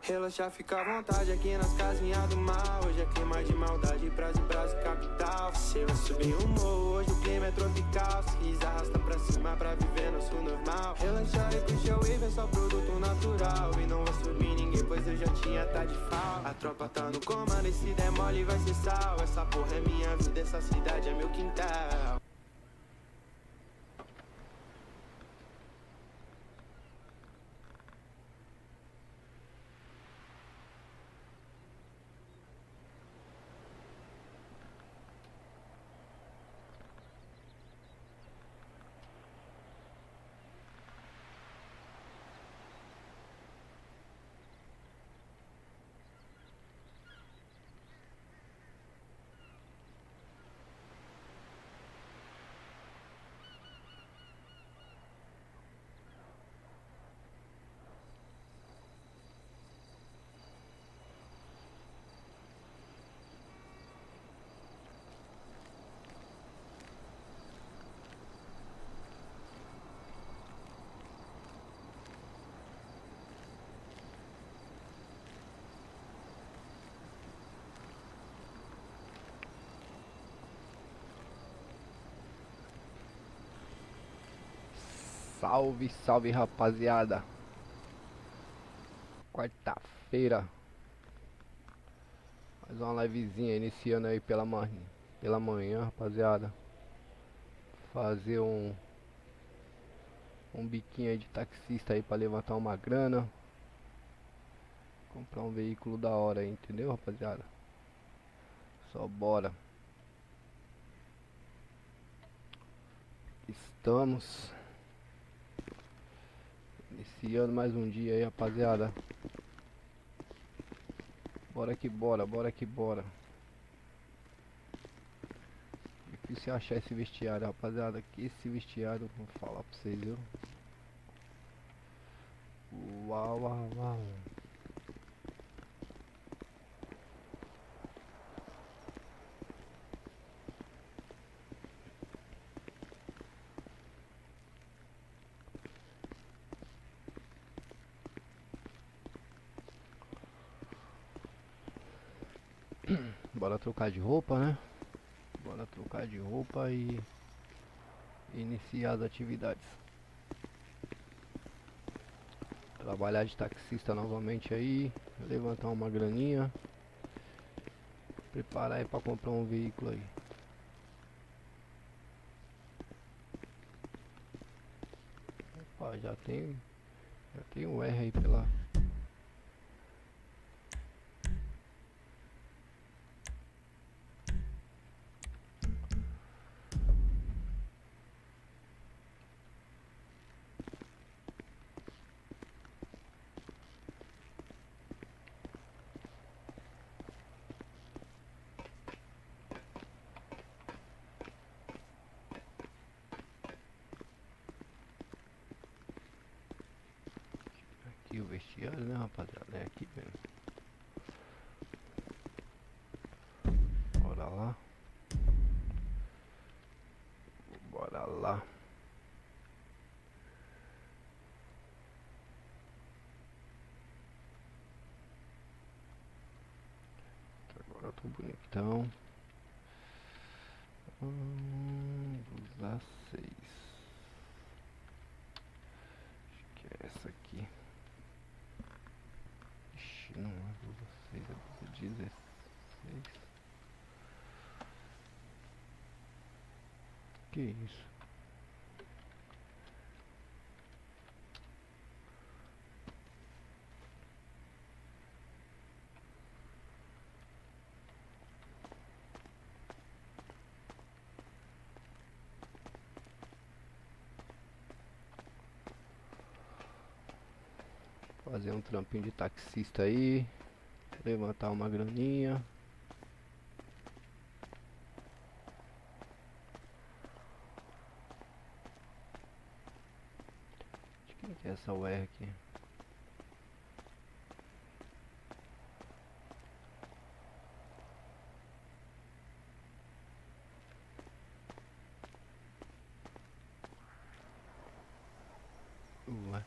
Relaxa, fica à vontade aqui nas casinhas do mal. Hoje é clima de maldade, Brasil, capital. Você vai subir um morro, hoje o clima é tropical. Se quiser arrasta pra cima pra viver nosso normal. Relaxa e puxa o wave, é só produto natural. E não vou subir ninguém, pois eu já tinha tá de falta. A tropa tá no comando e se der mole vai ser sal. Essa porra é minha vida, essa cidade é meu quintal. Salve, salve rapaziada. Quarta-feira. Mais uma livezinha iniciando aí pela manhã, rapaziada. Fazer um biquinho aí de taxista aí pra levantar uma grana. Comprar um veículo da hora aí, entendeu, rapaziada? Só bora. Estamos iniciando mais um dia aí, rapaziada. Bora que bora, bora que bora. Difícil achar esse vestiário, rapaziada. Que esse vestiário, vou falar pra vocês, viu? Uau, uau, uau. Bora trocar de roupa, né? Bora trocar de roupa e iniciar as atividades. Trabalhar de taxista novamente aí, levantar uma graninha, preparar aí pra comprar um veículo aí. Opa, já tem um R aí pela... Aqui o vestiário, né, rapaziada? É aqui mesmo. Bora lá. Bora lá. Agora eu tô bonitão. Usar 6. Acho que é essa aqui. Ixi, não é blusa 6, é blusa 16. Que isso? Fazer um trampinho de taxista aí. Levantar uma graninha. De quem que é essa UR aqui? Ué.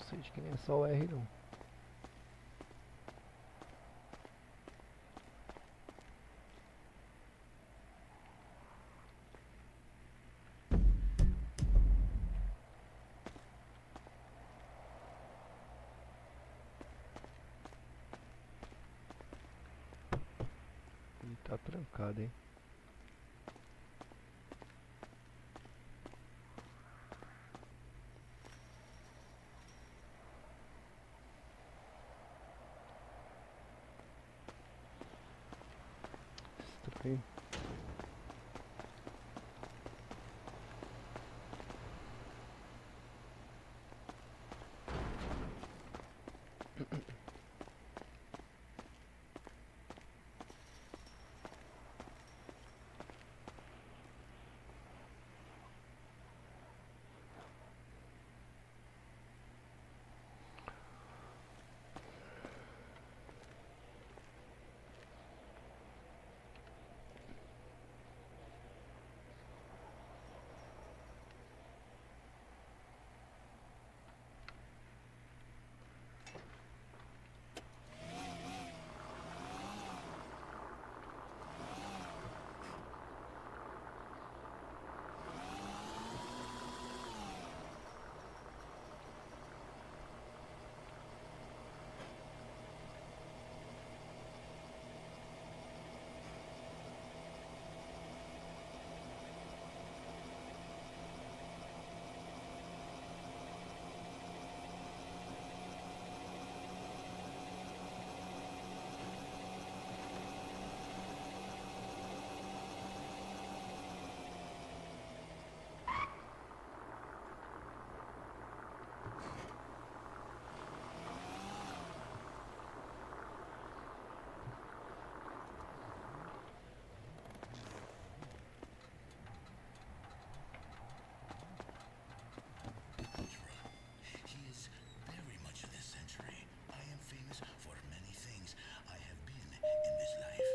cacete, que nem é só o R não. Ele tá trancado, hein. Estranho. He is very much of this century. I am famous for many things I have been in this life.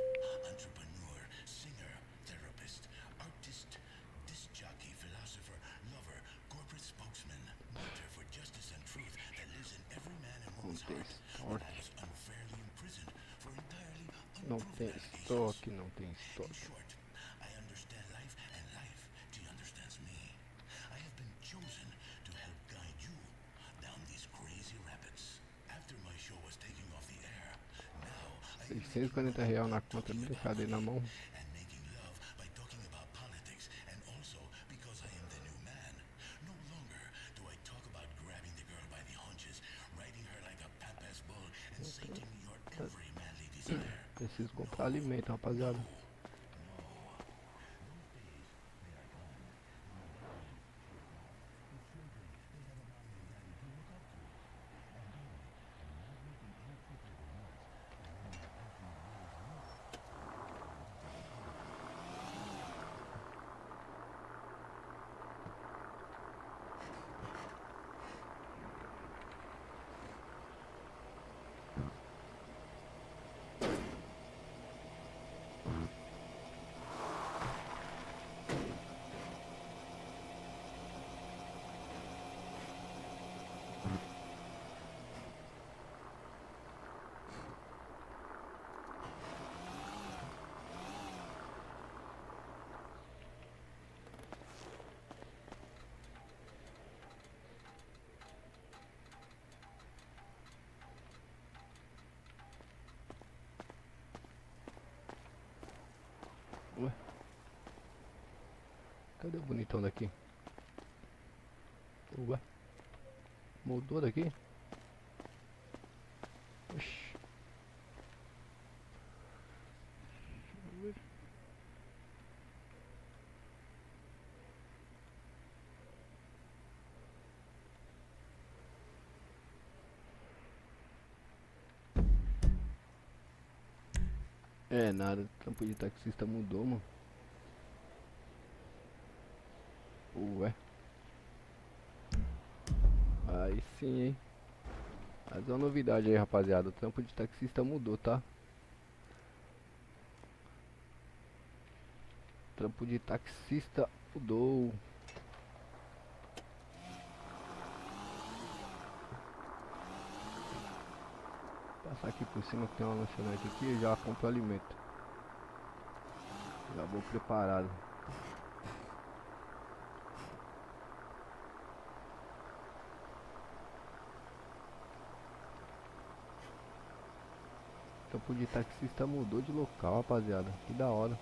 Entrepreneur, singer, therapist, artist, disc jockey, philosopher, lover, corporate spokesman, martyr for justice and truth that lives in every man and woman's heart. When I was unfairly imprisoned for entirely Não unproven tem allegations. estoque, não tem In estoque. short, I understand life and life to understands me. I have been chosen to help guide you down these crazy rapids. After my show was taking off the air, now I am making R$640 na money conta, talking about brincadeira na money mão. and making love by talking about politics, and also because I am the new man. No longer do I talk about grabbing the girl by the haunches, riding her like a pampas bull, and sating your every manly desire. Preciso comprar alimento, rapaziada. Ué? Cadê o bonitão daqui? Ué? Mudou daqui? Oxi. É nada, o trampo de taxista mudou, mano. Ué. Aí sim, hein. Mas é uma novidade aí, rapaziada. O trampo de taxista mudou, tá? O trampo de taxista mudou. Passar aqui por cima que tem uma lanchonete aqui e já compro alimento. Já vou preparado. O campo de taxista mudou de local, rapaziada. Que da hora.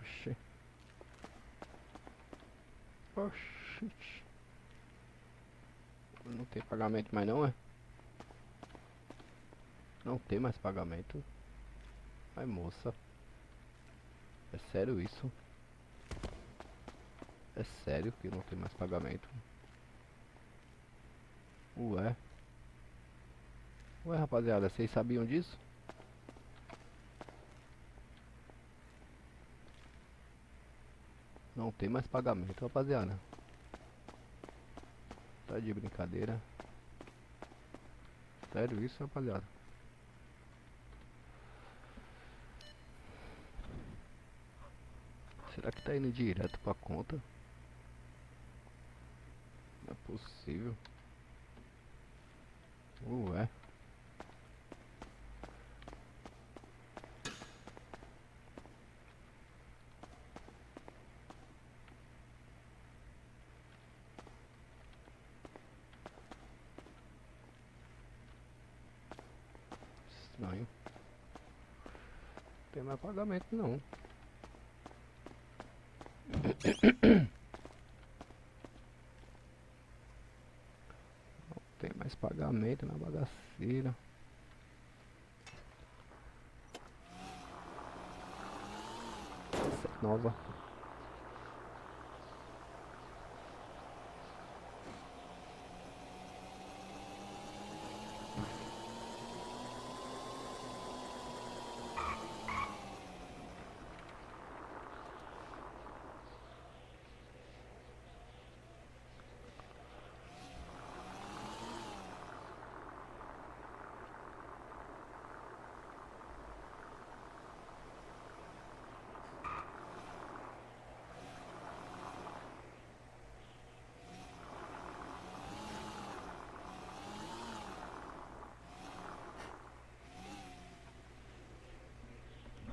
Oxi. Oxi. Não tem pagamento mais não, é? Não tem mais pagamento. Ai, moça. É sério isso? É sério que não tem mais pagamento? Ué. Ué, rapaziada, vocês sabiam disso? Não tem mais pagamento, rapaziada. Tá de brincadeira. Sério isso, rapaziada? Será que tá indo direto pra conta? Não é possível. Ué. Estranho. Não tem mais pagamento não. Não tem mais pagamento na bagaceira. Essa é nova.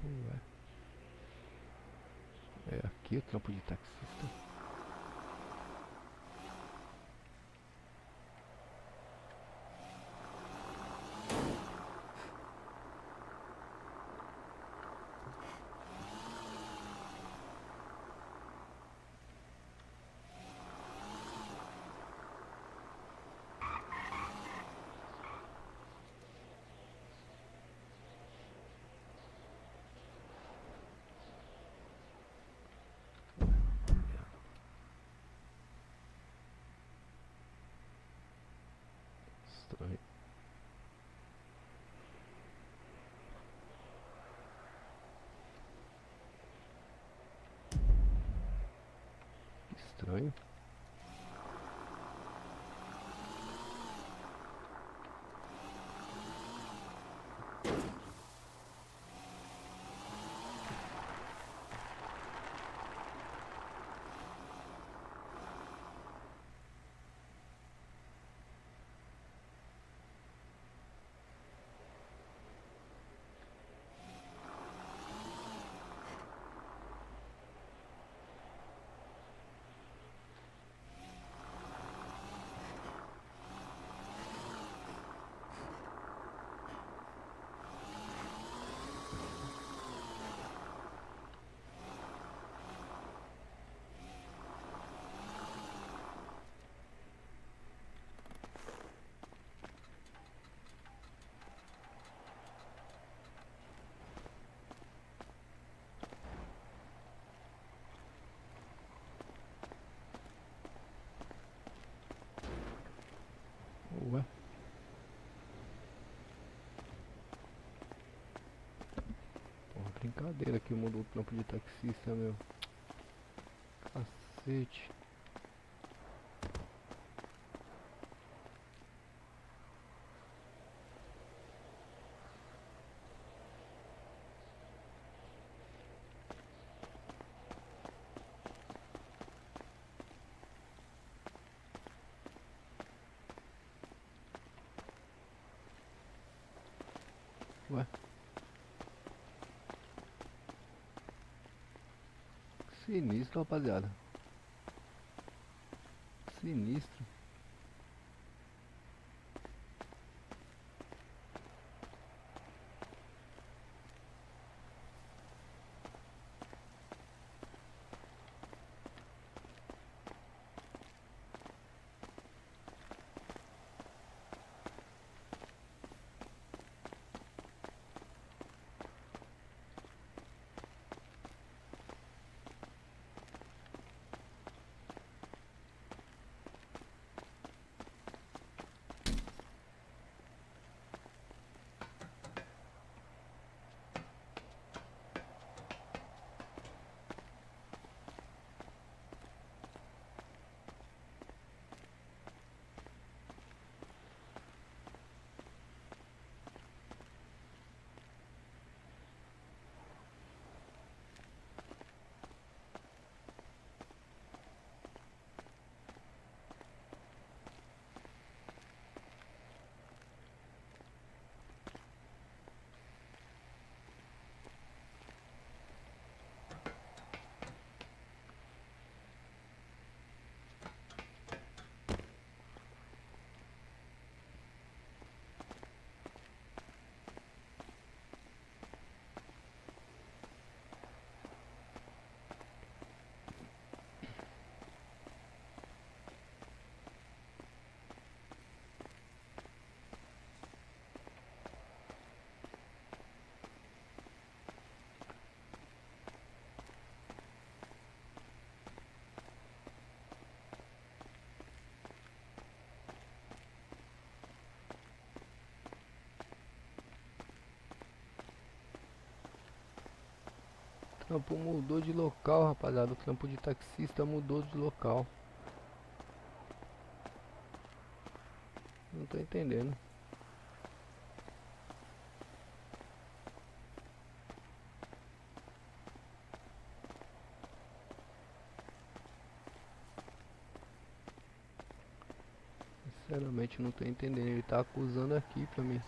Ué. É aqui o trampo de taxista. estranho. Ué. Porra, brincadeira que mudou o trampo de taxista, meu. Cacete. Ué. Sinistro, rapaziada. Sinistro. O trampo mudou de local, rapaziada. O trampo de taxista mudou de local. Não tô entendendo. Sinceramente não tô entendendo. Ele tá acusando aqui pra mim.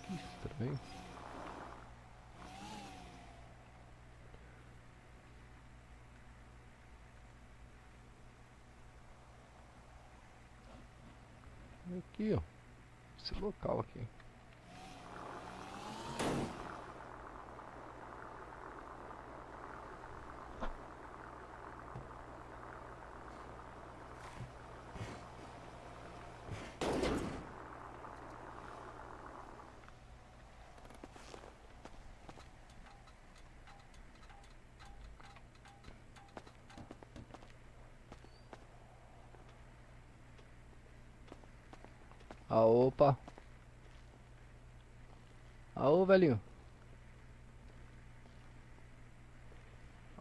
Que estranho. Aqui, ó. Esse local aqui. Ah, opa. Aô, velhinho.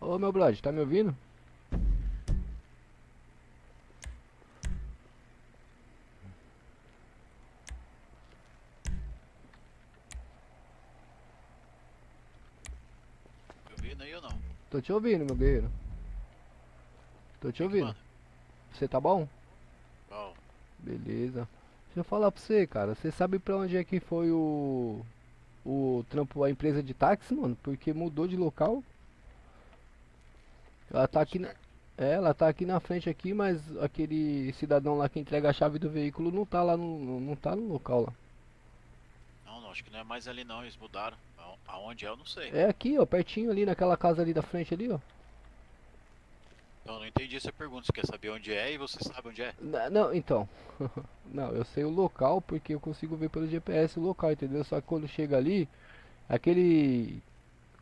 Ô, meu brother, tá me ouvindo? Me ouvindo aí ou não? Tô te ouvindo, meu guerreiro. Tô O te que que ouvindo. manda? Você tá bom? Bom, Beleza. Deixa eu falar pra você, cara. Você sabe pra onde é que foi o trampo, a empresa de táxi, mano? Porque mudou de local. Ela tá aqui na, certo. ela tá aqui na frente aqui, mas aquele cidadão lá que entrega a chave do veículo não tá lá não tá no local lá. Não, não, acho que não é mais ali não, eles mudaram. Aonde é, eu não sei. É aqui, ó, pertinho ali naquela casa ali da frente ali, ó. Então, eu não entendi essa pergunta. Você quer saber onde é e você sabe onde é? Não, então. Não, eu sei o local porque eu consigo ver pelo GPS o local, entendeu? Só que quando chega ali, aquele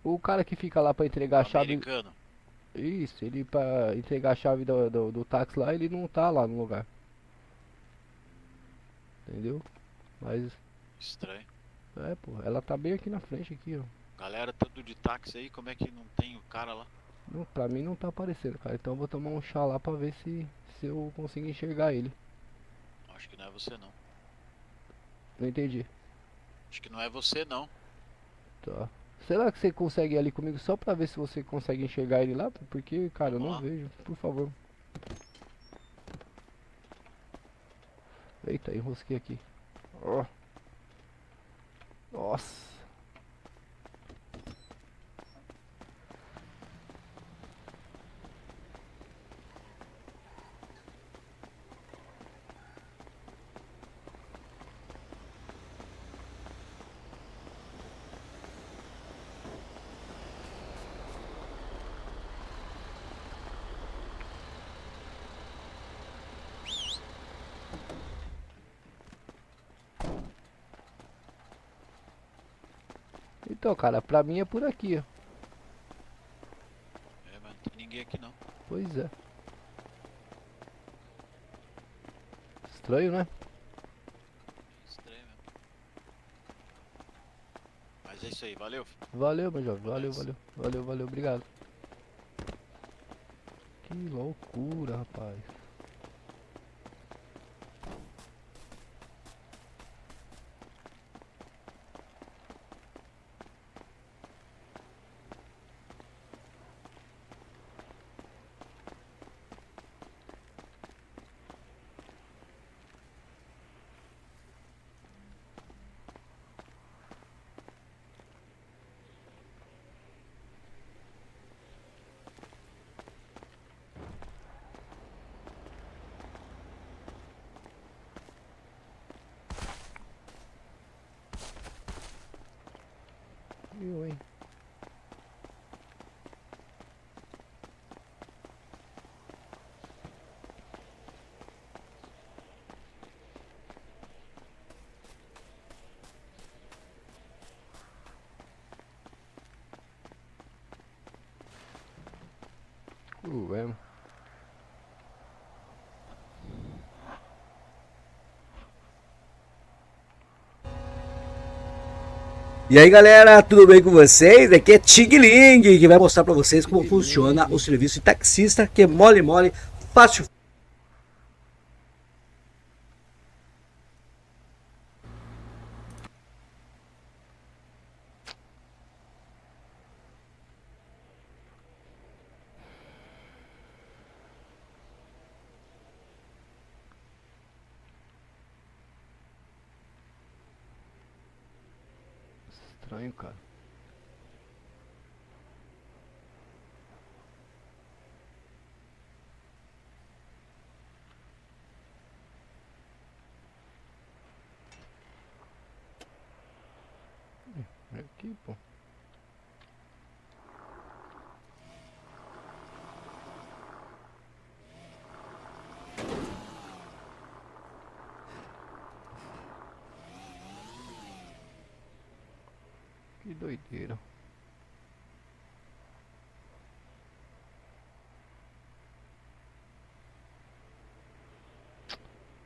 o cara que fica lá pra entregar O a chave, americano. isso, ele pra entregar a chave do táxi lá, ele não tá lá no lugar, entendeu? Mas Estranho. pô, ela tá bem aqui na frente aqui, ó. Galera, tudo de táxi aí, como é que não tem o cara lá? Não, pra mim não tá aparecendo, cara. Então eu vou tomar um chá lá pra ver se eu consigo enxergar ele. Acho que não é você não. Não entendi. Acho que não é você não. Tá. Será que você consegue ir ali comigo só pra ver se você consegue enxergar ele lá? Porque, cara, eu Vamos não lá. vejo. Por favor. Eita, enrosquei aqui. Ó. Nossa. Então, cara, pra mim é por aqui, ó. É, mas não tem ninguém aqui não. Pois é. Estranho, né? Estranho mesmo. Mas é isso aí, valeu. Valeu, meu jovem. Vou Valeu, nessa. valeu. Valeu, valeu. Obrigado. Que loucura, rapaz. Eu, hein? Ué. E aí galera, tudo bem com vocês? Aqui é Tigling, que vai mostrar pra vocês como funciona o serviço de taxista, que é mole mole, fácil. Estranho, cara. Aqui, pô. Que doideira.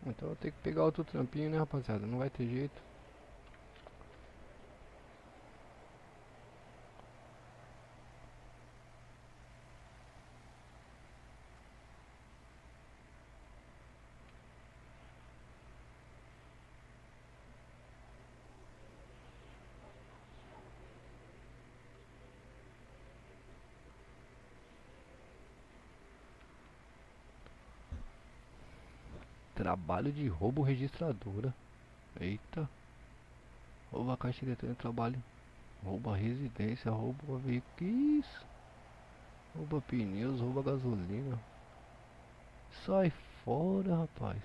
Então eu tenho que pegar outro trampinho, né, rapaziada? Não vai ter jeito. Trabalho de roubo registradora. Eita. Rouba a caixa eletrônica de trabalho. Rouba residência, rouba veículo. Que isso? Rouba pneus, rouba gasolina. Sai fora, rapaz.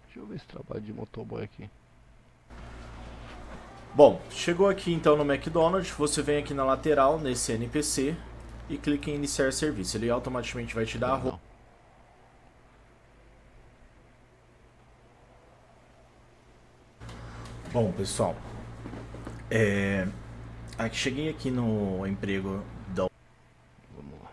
Deixa eu ver esse trabalho de motoboy aqui. Bom, chegou aqui então no McDonald's, você vem aqui na lateral, nesse NPC, e clica em iniciar serviço. Ele automaticamente vai te dar a roupa. Bom, pessoal, cheguei aqui no emprego da... Vamos lá.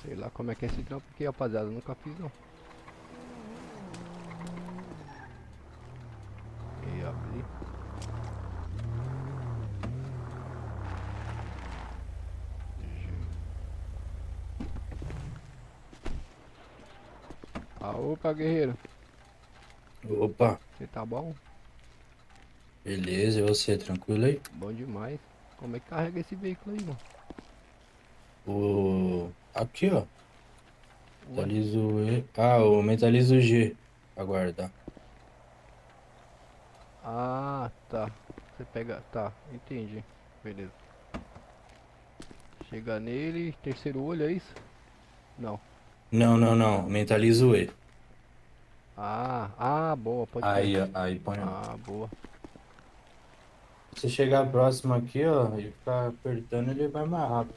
Sei lá como é que é esse trampo aqui, rapaziada. Eu nunca fiz não. E abrir. Ah, opa, guerreiro. Opa, Você tá bom? beleza, e você, tranquilo aí? Bom demais. Como é que carrega esse veículo aí, mano? Aqui, ó, Ué? Metalizo E. Ah, o Metalizo G. Aguardar. Ah, tá. Você pega. Tá, entendi. Beleza. Chega nele, terceiro olho, é isso? Não. Não, não, não, Mentalizo E. Boa, pode crer. Aí, ó, aí põe, ó. Ah, boa. Se chegar próximo aqui, ó, e ficar apertando, ele vai mais rápido.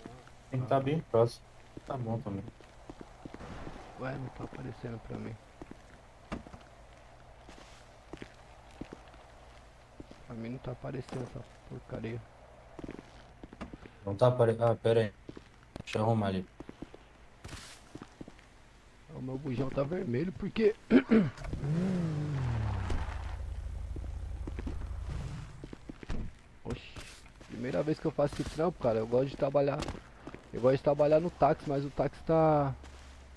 Tem que estar bem próximo. Tá bom também. Ué, não tá aparecendo pra mim. Pra mim não tá aparecendo essa porcaria. Não tá aparecendo. Ah, pera aí. Deixa eu arrumar ali. O meu bujão tá vermelho porque. Oxi. Primeira vez que eu faço esse trampo, cara. Eu gosto de trabalhar. Eu gosto de trabalhar no táxi, mas o táxi tá.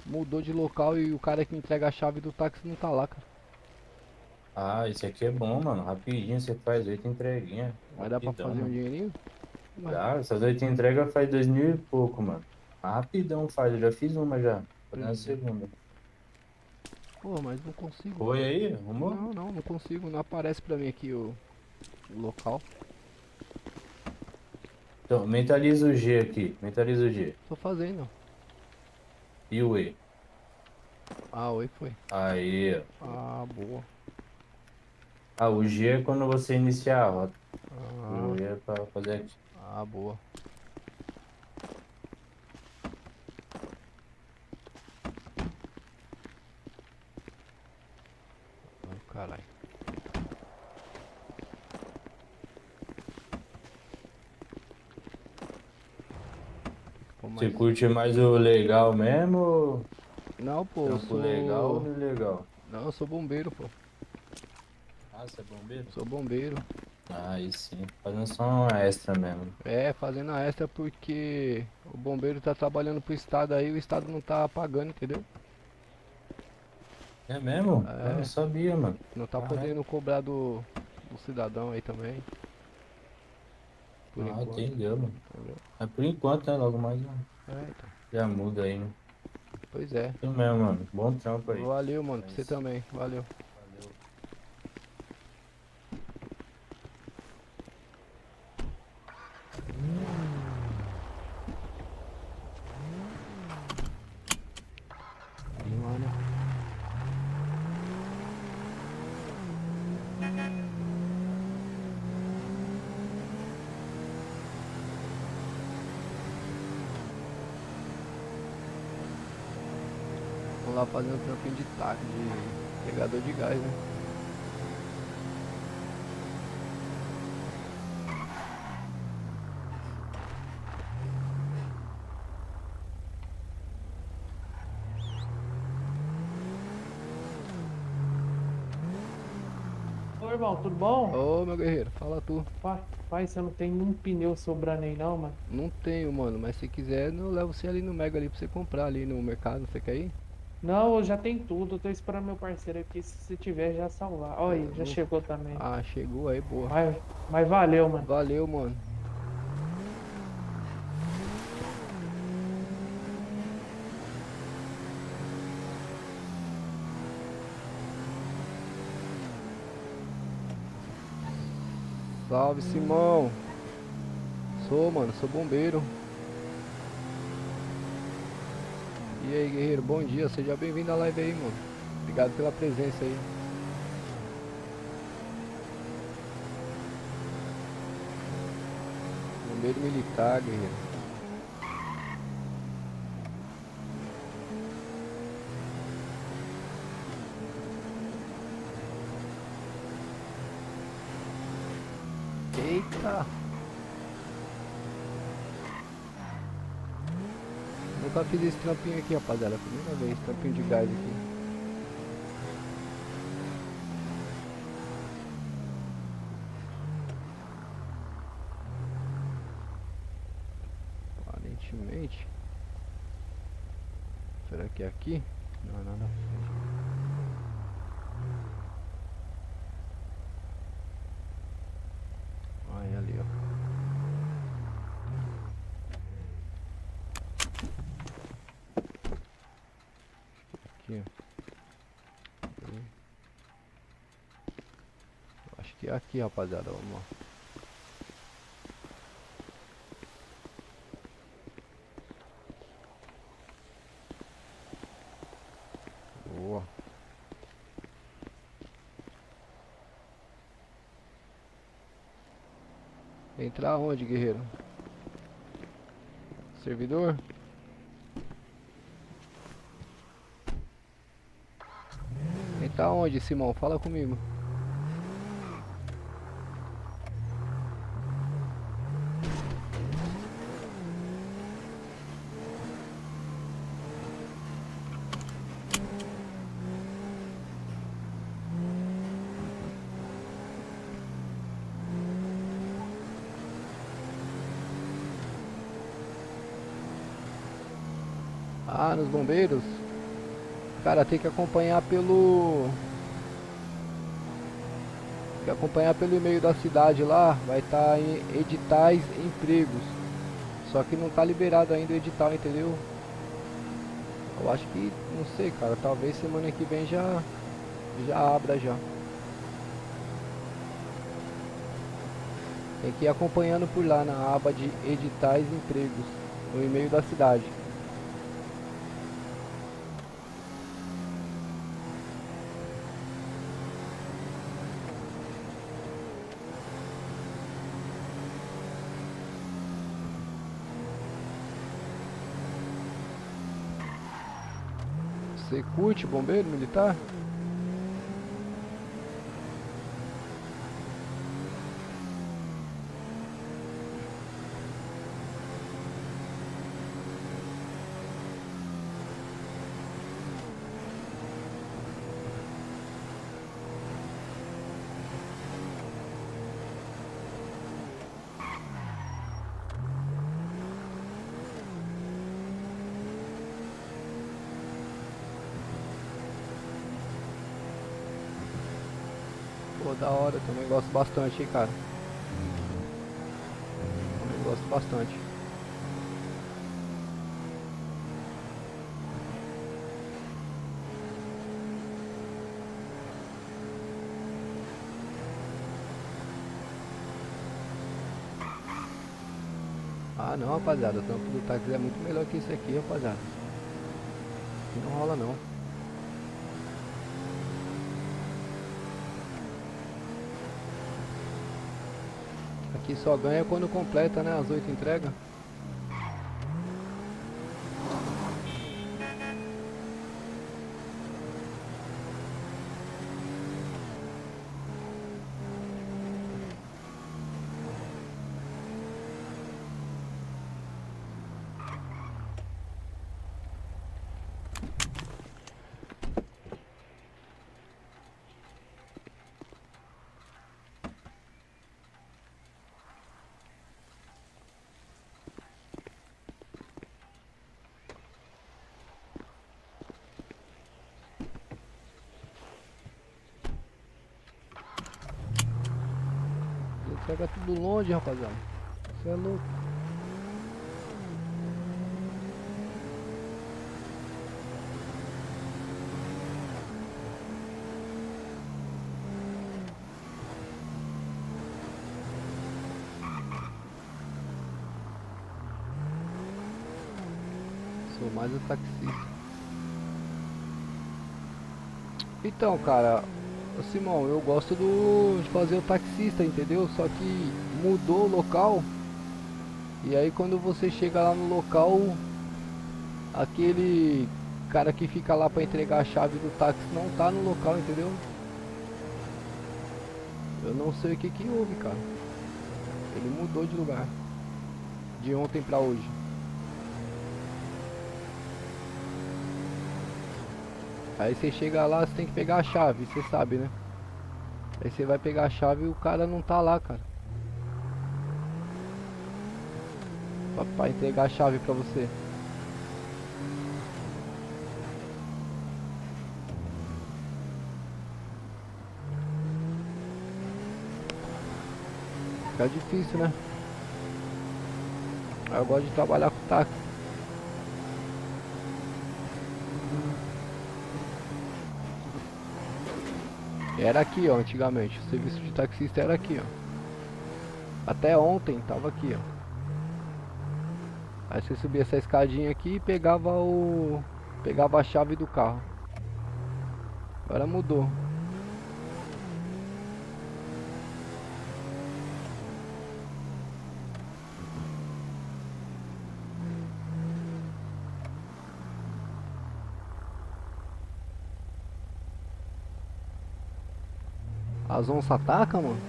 Mudou de local e o cara que entrega a chave do táxi não tá lá, cara. Ah, esse aqui é bom, mano. Rapidinho você faz 8 entreguinhas. Vai dar pra Rapidão, fazer um mano. dinheirinho? Dá, essas 8 entregas faz 2.000 e pouco, mano. Rapidão faz, eu já fiz uma já. Vou dar a segunda. Pô, mas não consigo. Foi aí? Arrumou? Não consigo. Não aparece pra mim aqui o local. Então, mentaliza o G aqui. Mentaliza o G. Tô fazendo. E o E. Ah, oi, foi. Aí, ó. Ah, boa. Ah, o G é quando você iniciar a rota. Ah, O E é pra fazer aqui. boa. Oh, caralho. Pô, Você mas... curte mais o legal mesmo ou Não, pô, eu trampo legal ou sou... ilegal? Não, eu sou bombeiro, pô. Ah, você é bombeiro? Sou bombeiro. Ah, aí sim. Fazendo só uma extra mesmo. É, fazendo a extra porque o bombeiro tá trabalhando pro estado aí, o estado não tá pagando, entendeu? É mesmo? É. Eu não sabia, mano. Não tá Caraca. podendo cobrar do cidadão aí também. Por Ah, enquanto. entendeu, mano. Entendeu? Mas por enquanto, né? Logo mais É, então. já muda aí, né? Pois é. Isso mesmo, mano. Bom trampo aí. Valeu, mano. Pra É você isso. também. Valeu. Valeu. Vamos lá, né? Vamos lá fazer um trampinho de taco, de pegador de gás, né? Ô irmão, tudo bom? Ô, meu guerreiro, fala tu. Pai, você não tem um pneu sobrando aí não, mano? Não tenho, mano, mas se quiser, eu levo você ali no Mega ali pra você comprar ali no mercado, você quer ir? Não, eu já tenho tudo, eu tô esperando meu parceiro aqui, se você tiver já salvar. Olha aí, já chegou também. Ah, chegou aí, boa. Mas valeu, mano. Valeu, mano. Salve, Simão. Mano, sou bombeiro. E aí, guerreiro, bom dia. Seja bem-vindo à live aí, mano. Obrigado pela presença aí. Bombeiro militar, guerreiro. Eita! Nunca fiz esse trampinho aqui, rapaziada. Primeira vez, trampinho de gás aqui. Aparentemente. Será que é aqui? Não, nada. Aí, ali, ó. Aqui, ó. Acho que é aqui, rapaziada. Vamos lá. Boa. Entrar onde, guerreiro? Servidor? Entrar onde, Simão? Fala comigo. Ah, nos bombeiros? Cara, tem que acompanhar pelo... Tem que acompanhar pelo e-mail da cidade lá. Vai estar em editais empregos. Só que não tá liberado ainda o edital, entendeu? Eu acho que, não sei, cara. Talvez semana que vem já abra já. Tem que ir acompanhando por lá na aba de editais empregos. No e-mail da cidade. Você curte bombeiro militar? Pô, da hora, também gosto bastante, hein, cara. Também gosto bastante. Ah não, rapaziada, o trampo do táxi é muito melhor que isso aqui, rapaziada. Aqui não rola não. Aqui só ganha quando completa, né, as 8 entregas. Pega tudo longe, rapaziada. Você é louco. Sou mais o taxista. Então, cara, Simão, eu gosto de fazer o taxista, entendeu? Só que mudou o local E aí quando você chega lá no local, aquele cara que fica lá pra entregar a chave do táxi não tá no local, entendeu? Eu não sei o que que houve, cara. Ele mudou de lugar. De ontem pra hoje. Aí você chega lá, você tem que pegar a chave, você sabe, né? Aí você vai pegar a chave e o cara não tá lá, cara. Pra entregar a chave pra você. Fica difícil, né? Eu gosto de trabalhar com táxi. Era aqui, ó, antigamente. O serviço de taxista era aqui, ó. Até ontem tava aqui, ó. Aí você subia essa escadinha aqui e pegava a chave do carro. Agora mudou. As onças atacam, mano?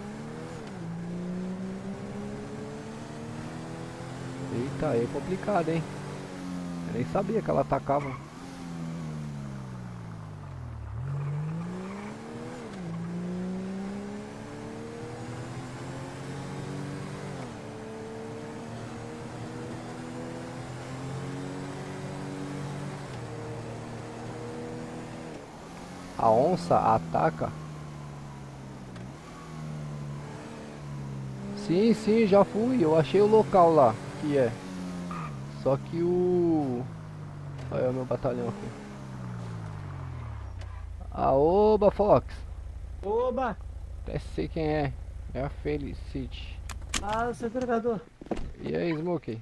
Eita, aí é complicado, hein? Eu nem sabia que ela atacava. A onça ataca? Sim, sim, já fui. Eu achei o local lá, que é. Só que o... Olha o meu batalhão aqui. Aoba, Fox. Oba! Até sei quem é. É a Felicity. Ah, seu entregador. E aí, Smokey?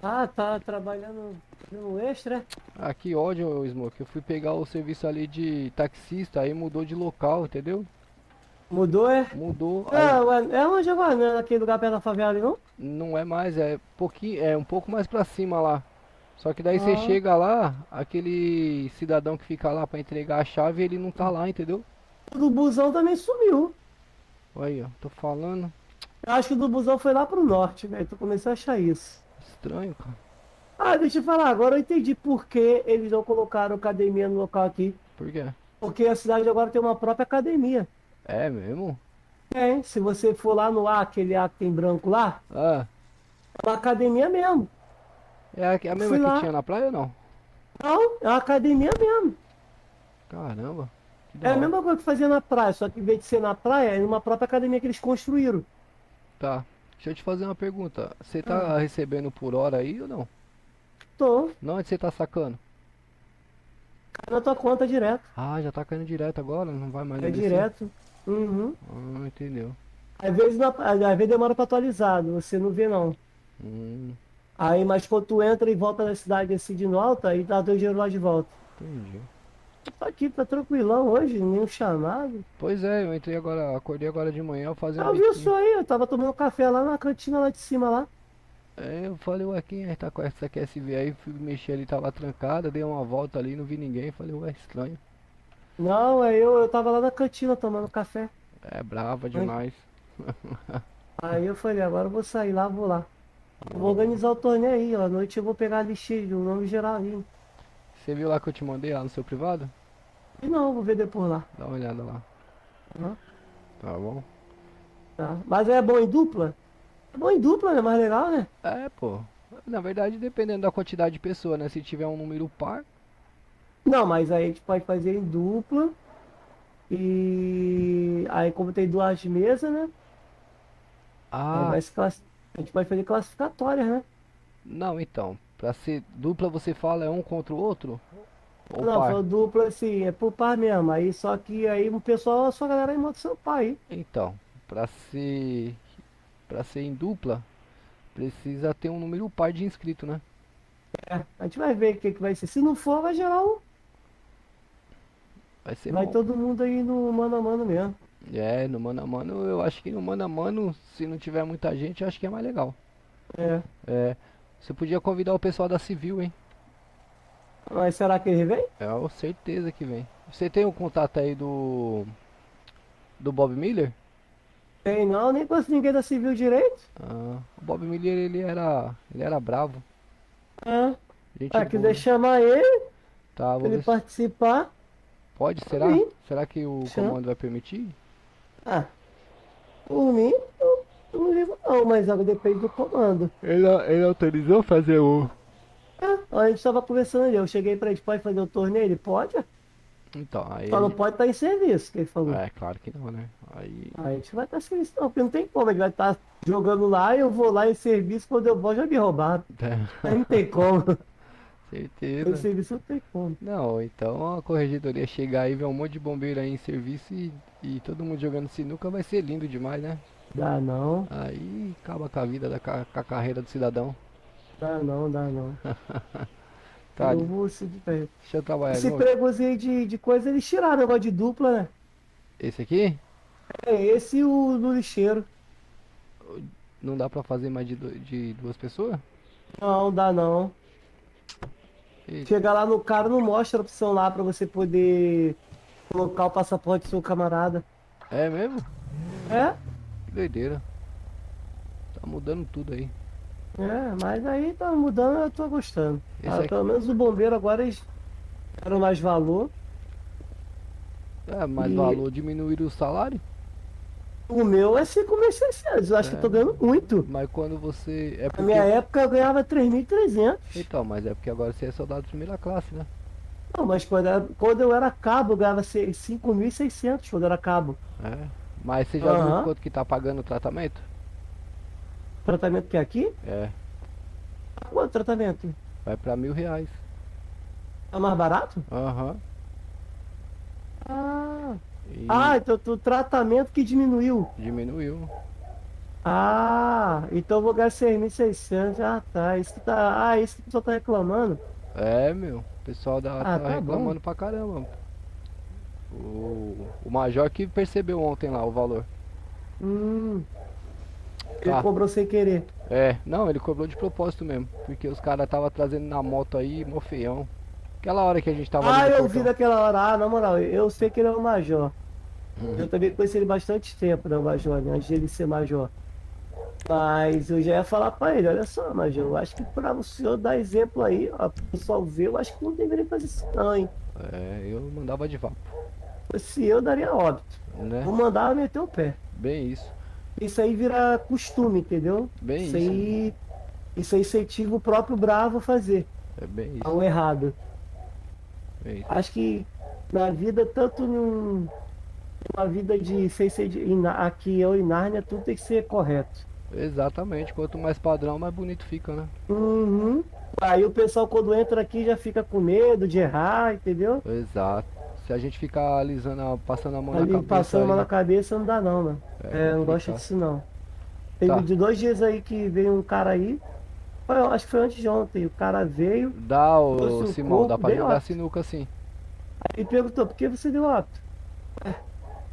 Ah, tá trabalhando no extra? Ah, que ódio, Smoke. Eu fui pegar o serviço ali de taxista, aí mudou de local, entendeu? Mudou, é? Mudou, aí É onde agora? Não é naquele lugar perto da favela ali, não? não é mais, é um pouco mais pra cima lá. Só que daí você Ah. chega lá, aquele cidadão que fica lá pra entregar a chave, ele não tá lá, entendeu? O do busão também sumiu. Aí, ó, tô falando. Eu acho que o do busão foi lá pro norte, velho. Tu começou a achar isso. Estranho, cara. Ah, deixa eu falar, agora eu entendi por que eles não colocaram academia no local aqui. Por quê? Porque a cidade agora tem uma própria academia. É mesmo? É, se você for lá no ar, aquele ar que tem branco lá, Ah, é uma academia mesmo. é a mesma Fui que lá. tinha na praia ou não? Não, é uma academia mesmo. Caramba. Que É da a hora. mesma coisa que fazia na praia, só que em vez de ser na praia, é numa própria academia que eles construíram. Tá. Deixa eu te fazer uma pergunta. Você tá recebendo por hora aí ou não? Tô, Não, onde você tá sacando? cai na tua conta direto. Ah, já tá caindo direto agora, não vai mais É no DC? direto. Uhum. Ah, entendeu. Às vezes demora pra atualizar, você não vê não. Hum, Aí, mas quando tu entra e volta na cidade assim de volta, aí dá teu dinheiro lá de volta. entendi. Tô aqui, tá tranquilão hoje, nenhum chamado. Pois é, eu entrei agora, acordei agora de manhã, eu fazer um Eu vi o biquinho. senhor aí, eu tava tomando café lá na cantina lá de cima lá. É, eu falei, ué, quem é que tá com essa QSV aí? Fui mexer ali, tava trancada, dei uma volta ali, não vi ninguém. Falei, ué, estranho. Não, eu tava lá na cantina tomando café. É brava demais. Aí eu falei, agora eu vou sair lá, vou lá. Eu vou organizar o torneio aí, ó. À noite eu vou pegar a listinha do nome geral aí. Você viu lá que eu te mandei lá no seu privado? E não, vou ver depois lá. Dá uma olhada lá. Aham. Tá bom? Tá. Mas é bom em dupla? É bom em dupla, né? Mais legal, né? É, pô. Na verdade, dependendo da quantidade de pessoa, né? Se tiver um número par, Não, mas aí a gente pode fazer em dupla. E aí como tem duas mesas, né? Aí ah, a gente pode fazer classificatórias, né? não, então. Pra ser dupla, você fala é um contra o outro? Ou Não, par? foi dupla assim, é por par mesmo. Aí só que aí o pessoal, a sua galera aí monta seu pai aí. Então, pra ser em dupla, precisa ter um número par de inscrito, né? É, a gente vai ver o que vai ser. Se não for, vai gerar um. Vai ser Vai bom. todo mundo aí no mano a mano mesmo. É, no mano a mano, eu acho que no mano a mano, se não tiver muita gente, eu acho que é mais legal. É. É. Você podia convidar o pessoal da Civil, hein? Mas será que ele vem? É, com certeza que vem. Você tem o contato aí do Bob Miller? Tem não, nem conheço ninguém da Civil direito. O Bob Miller ele era bravo. Ah, Gente quiser boa. chamar ele, Tá, pra vou ele ver se participar. pode, será? Sim. Será que o Chama. comando vai permitir? Ah, por mim, eu não ligo não, mas depende do comando. Ele autorizou fazer o. A gente tava conversando ali, eu cheguei pra ele, pode fazer o torneio? Ele pode? Então, aí Só não ele. pode estar em serviço, que ele falou. É, claro que não, né? Aí. A gente vai estar em serviço não, porque não tem como, ele vai estar jogando lá, eu vou lá em serviço, quando eu vou já me roubaram. Aí não tem como, em Certeza. serviço não tem como. Não, então a corregedoria chegar aí, ver um monte de bombeiro aí em serviço e todo mundo jogando sinuca vai ser lindo demais, né? Dá não, Aí acaba com a vida, com a carreira do cidadão. dá não, dá não. Tá, Eu vou seguir pra ele. deixa eu trabalhar de Esse novo. pregozinho aí de coisa, eles tiraram o negócio de dupla, né? Esse aqui? É esse e o do lixeiro. Não dá pra fazer mais de duas pessoas? Não, dá não. Eita. Chega lá no cara, não mostra a opção lá pra você poder colocar o passaporte do seu camarada. É mesmo? É? Que doideira. Tá mudando tudo aí. Mas aí tá mudando, eu tô gostando. Esse aqui- Pelo menos o bombeiro agora eles deram mais valor. É, mais E- valor, diminuir o salário? O meu é 5.600, eu acho que eu tô ganhando muito. Mas quando você. É Na porque. minha época eu ganhava 3.300. Então, mas é porque agora você é soldado de primeira classe, né? Não, mas quando eu era cabo, eu ganhava 5.600 quando eu era cabo. É. Mas você já viu Aham. quanto que tá pagando o tratamento? Tratamento que é aqui? É. Quanto tratamento? Vai pra R$ 1.000. É mais barato? Aham. Ah, E então o tratamento que diminuiu. diminuiu. Então eu vou ganhar 6.600. Tá. Isso que o pessoal tá reclamando. É, meu. O pessoal tá Tá reclamando bom. pra caramba. O Major que percebeu ontem lá o valor. Hum, ele Tá. cobrou sem querer. É, não, ele cobrou de propósito mesmo. Porque os caras tava trazendo na moto aí, mó feião. Aquela hora que a gente tava ali no Eu vi portão. naquela hora. Na moral, eu sei que ele é o major. Eu também conheci ele bastante tempo, né, o major, né, antes de ele ser major. Mas eu já ia falar pra ele, olha só, major, eu acho que pra o senhor dar exemplo aí, ó, pro pessoal ver, eu acho que não deveria fazer isso não, hein. É, eu mandava de vapo, Se eu daria óbito. né? Vou mandar meter o pé. Bem isso. Isso aí vira costume, entendeu? Bem Isso aí incentiva o próprio bravo a fazer É bem isso. ao errado. Bem isso. Acho que na vida, tanto numa vida de sem ser aqui eu e Nárnia, tudo tem que ser correto. Exatamente. Quanto mais padrão, mais bonito fica, né? Uhum. Aí o pessoal quando entra aqui já fica com medo de errar, entendeu? Exato. Se a gente ficar alisando, passando a mão na Ali cabeça passando a mão aí, na cabeça não dá não, mano. Não gosto complicado. disso não. Teve Tá. de 2 dias aí que veio um cara aí. Acho que foi antes de ontem. O cara veio Dá, ô trouxe o Simão, dá corpo pra bem jogar ótimo. sinuca assim. e perguntou, por que você deu óbito?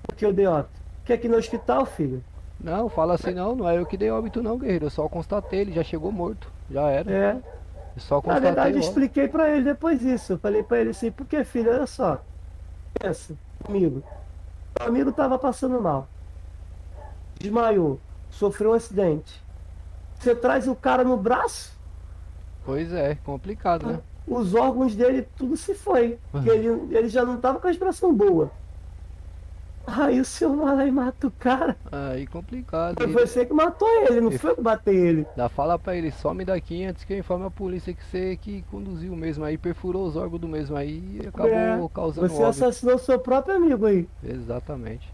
Por que eu dei óbito? Porque aqui no hospital, filho. Não, fala assim não é eu que dei óbito não, guerreiro. Eu só constatei, ele já chegou morto. Já era. É. Eu só Na constatei verdade, eu logo. expliquei pra ele depois disso. Eu falei pra ele assim, porque filho, olha só. Pensa comigo. Meu amigo tava passando mal. Desmaiou. Sofreu um acidente. Você traz o cara no braço, Pois é, complicado, né? os órgãos dele tudo se foi. Porque ele já não tava com a respiração boa. Aí o senhor vai lá e mata o cara. Aí complicado. Foi você que matou ele, não foi eu que batei ele. Dá fala pra ele, some daqui antes que eu informe a polícia que você que conduziu o mesmo aí, perfurou os órgãos do mesmo aí e acabou causando Você óbito. assassinou seu próprio amigo aí. Exatamente.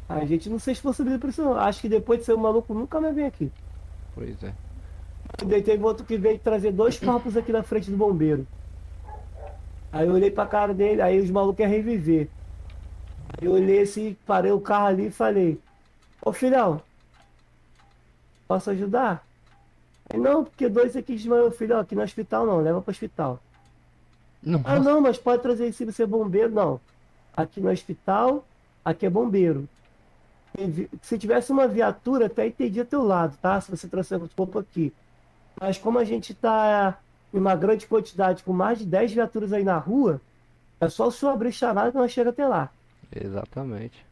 A gente não se responsabiliza por isso não. Acho que depois de ser um maluco nunca mais vem aqui. Pois é. Daí teve outro que veio trazer 2 corpos aqui na frente do bombeiro. Aí eu olhei pra cara dele, aí os malucos iam reviver. Aí eu olhei assim, parei o carro ali e falei, ô filhão, posso ajudar? Aí, não, porque 2 aqui desmaiou, filhão, aqui no hospital não, leva pro hospital. Ah não, mas pode trazer se você é bombeiro, não. Aqui no hospital, aqui é bombeiro. Se tivesse uma viatura, até entendia teu lado, tá? Se você trouxer o corpo aqui. Mas como a gente tá em uma grande quantidade, com mais de 10 viaturas aí na rua, é só o senhor abrir chamada que nós chega até lá. Exatamente.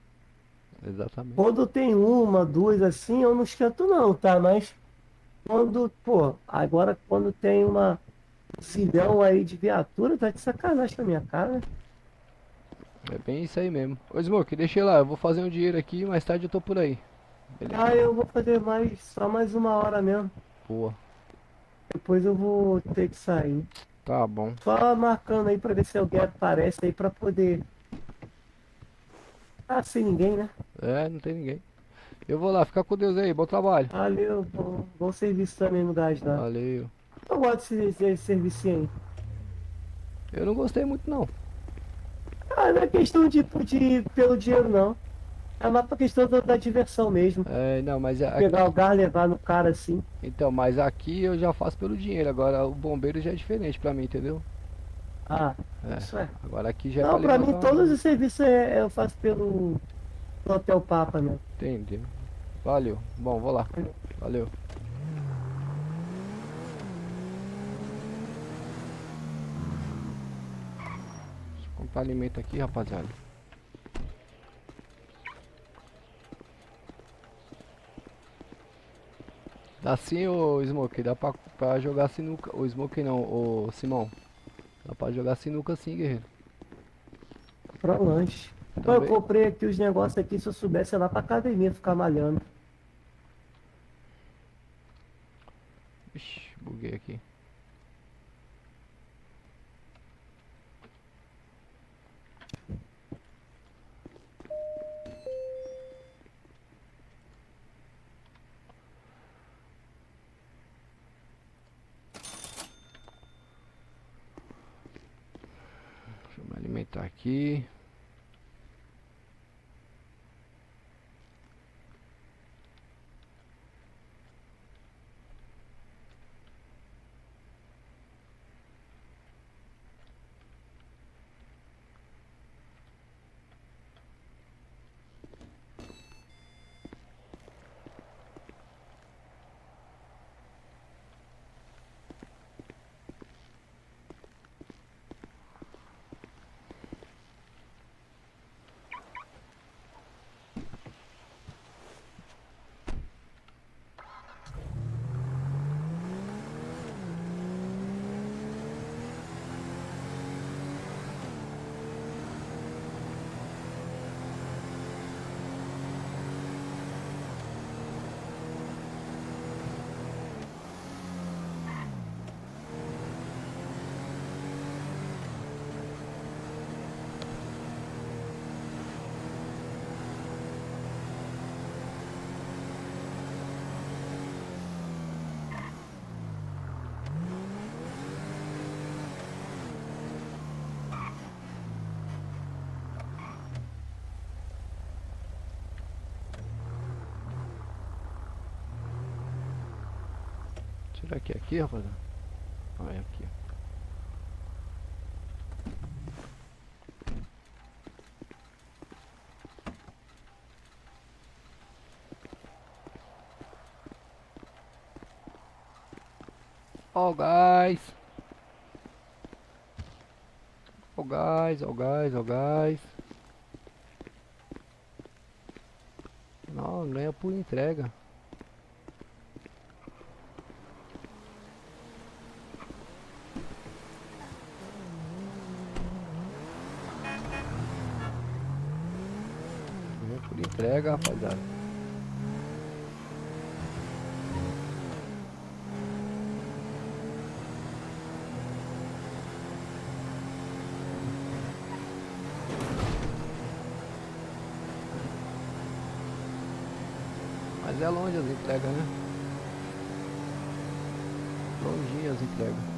Exatamente. Quando tem uma, duas assim, eu não esquento não, tá? Mas quando, pô, agora quando tem um zilhão aí de viatura, tá de sacanagem com a minha cara, né? É bem isso aí mesmo. Ô Smoke, deixa eu lá, eu vou fazer um dinheiro aqui e mais tarde eu tô por aí. Beleza? Ah, eu vou fazer só mais uma hora mesmo. Boa. Depois eu vou ter que sair. Tá bom. Só marcando aí pra ver se alguém aparece aí pra poder. Ah, sem ninguém, né? É, não tem ninguém. Eu vou lá, fica com Deus aí, bom trabalho. Valeu, bom serviço também no gás lá. Valeu. Eu gosto desse serviço aí. Eu não gostei muito não. Ah, não é questão pelo dinheiro, não. É mais pra questão da diversão mesmo. É, não, mas Pegar o gás, levar no cara assim. então, mas aqui eu já faço pelo dinheiro. Agora o bombeiro já é diferente pra mim, entendeu? Ah, É. isso é. Agora aqui já é Não, pra mim levantar todos os serviços eu faço pelo Hotel Papa mesmo. Entendeu? Valeu. Bom, vou lá. Valeu. Deixa eu comprar alimento aqui, rapaziada. Dá sim, ô Smoke, dá pra jogar sinuca. Ô Smoke não, ô Simão. Dá pra jogar sinuca sim, guerreiro. Pra lanche. Pô, eu comprei aqui os negócios aqui, se eu soubesse, ia lá pra academia ficar malhando. Ixi, buguei aqui. Deixa eu me alimentar aqui. Será que é aqui, rapaziada? Ah, é aqui. Ó o gás. Ó o gás, ó o gás, ó o gás. Não, ganha por entrega. Ganha por entrega, rapaziada. Mas é longe as entregas, né? Longinho as entregas.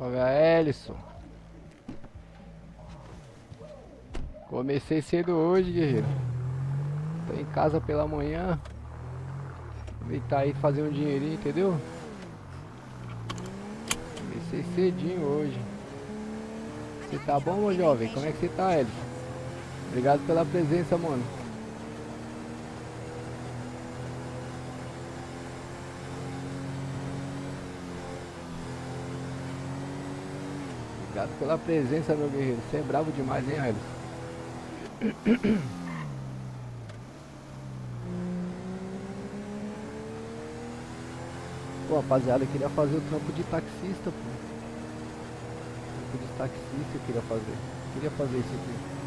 Olha, Ellison. Comecei cedo hoje, guerreiro. Tô em casa pela manhã. Aproveitar aí e fazer um dinheirinho, entendeu? Comecei cedinho hoje. Você tá bom, meu jovem? Como é que você tá, Ellison? Obrigado pela presença, mano. Obrigado pela presença, meu guerreiro. Você é bravo demais, hein, Ellison? Pô, rapaziada, eu queria fazer o trampo de taxista, pô. Trampo de taxista eu queria fazer. Queria fazer isso aqui.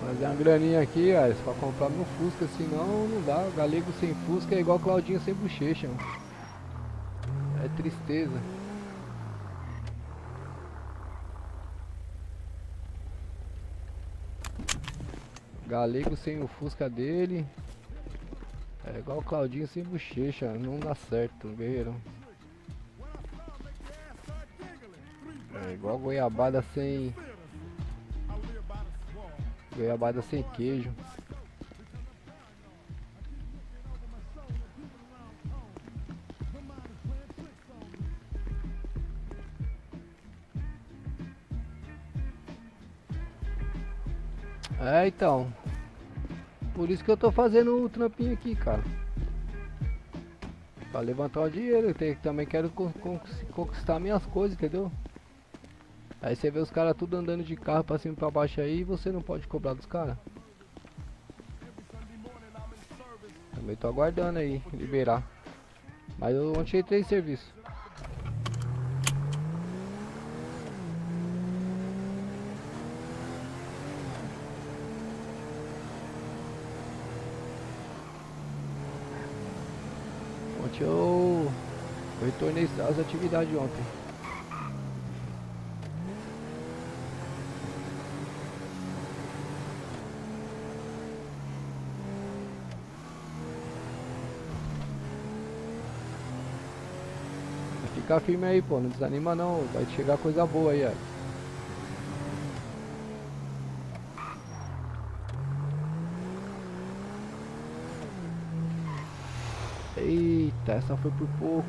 Fazer uma graninha aqui, ó, pra comprar meu Fusca, senão não dá. O galego sem Fusca é igual Claudinho sem bochecha, mano. É tristeza. Galego sem o Fusca dele é igual o Claudinho sem bochecha, não dá certo, guerreiro. É igual goiabada sem queijo. É, então. Por isso que eu tô fazendo o trampinho aqui, cara. Pra levantar o dinheiro. Eu também quero conquistar minhas coisas, entendeu? Aí você vê os caras tudo andando de carro pra cima e pra baixo aí e você não pode cobrar dos caras. Também tô aguardando aí, liberar. Mas eu ontem tirei 3 serviços. Ontem eu retornei às atividades ontem. Fica firme aí, pô, não desanima não, vai chegar coisa boa aí, ó. Eita, essa foi por pouco.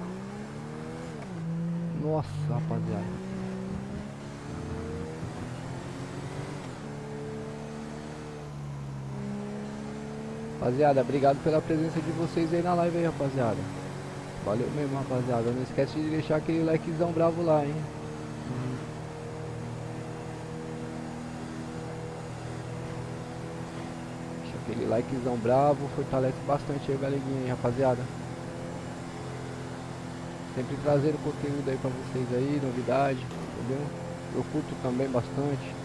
Nossa, rapaziada. Rapaziada, obrigado pela presença de vocês aí na live aí, rapaziada. Valeu mesmo, rapaziada. Não esquece de deixar aquele likezão bravo lá, hein. Deixa aquele likezão bravo, fortalece bastante aí, galeguinha aí, rapaziada. Sempre trazendo conteúdo aí pra vocês aí, novidade, entendeu? Eu curto também bastante.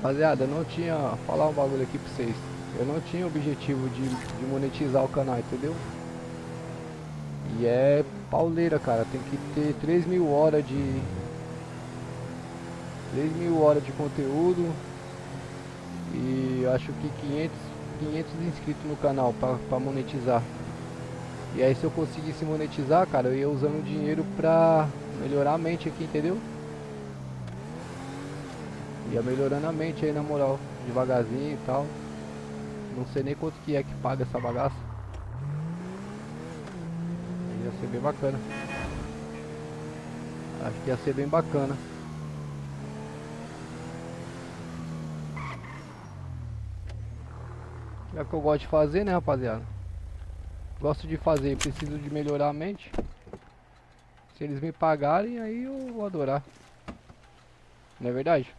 Rapaziada, eu não tinha... falar um bagulho aqui pra vocês. Eu não tinha objetivo de monetizar o canal, entendeu? E é pauleira, cara. Tem que ter 3.000 horas de... 3.000 horas de conteúdo. E acho que 500 inscritos no canal pra monetizar. E aí se eu conseguisse monetizar, cara, eu ia usando o dinheiro pra melhorar a mente aqui, entendeu? Ia melhorando a mente aí, na moral, devagarzinho e tal. Não sei nem quanto que é que paga essa bagaça. Ia ser bem bacana. Acho que ia ser bem bacana. É o que eu gosto de fazer, né, rapaziada? Gosto de fazer, preciso de melhorar a mente. Se eles me pagarem, aí eu vou adorar. Não é verdade?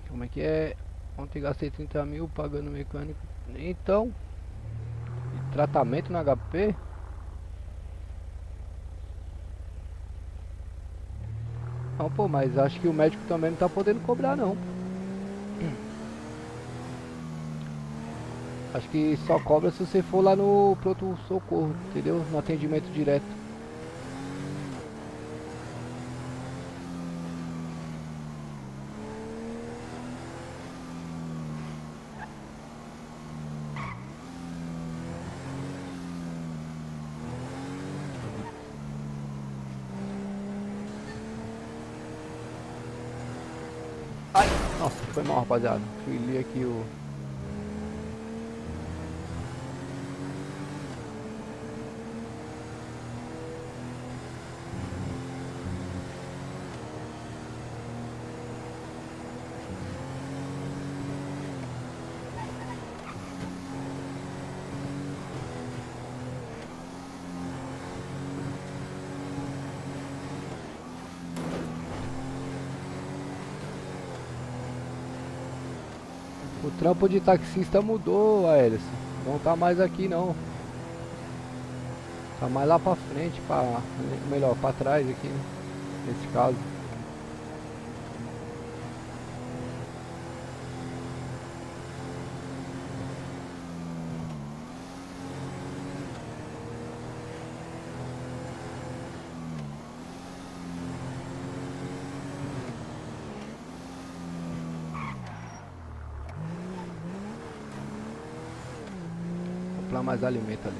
Como é que é? Ontem gastei 30 mil pagando mecânico. Então, tratamento no HP? Não, pô, mas acho que o médico também não tá podendo cobrar, não. Acho que só cobra se você for lá no pronto-socorro, entendeu? No atendimento direto. Ai, nossa, foi mal, rapaziada. Fui ler aqui o... O trampo de taxista mudou, Aéreos. Não tá mais aqui não. Tá mais lá pra frente, melhor, pra trás aqui, né? Nesse caso. Comprar mais alimento ali.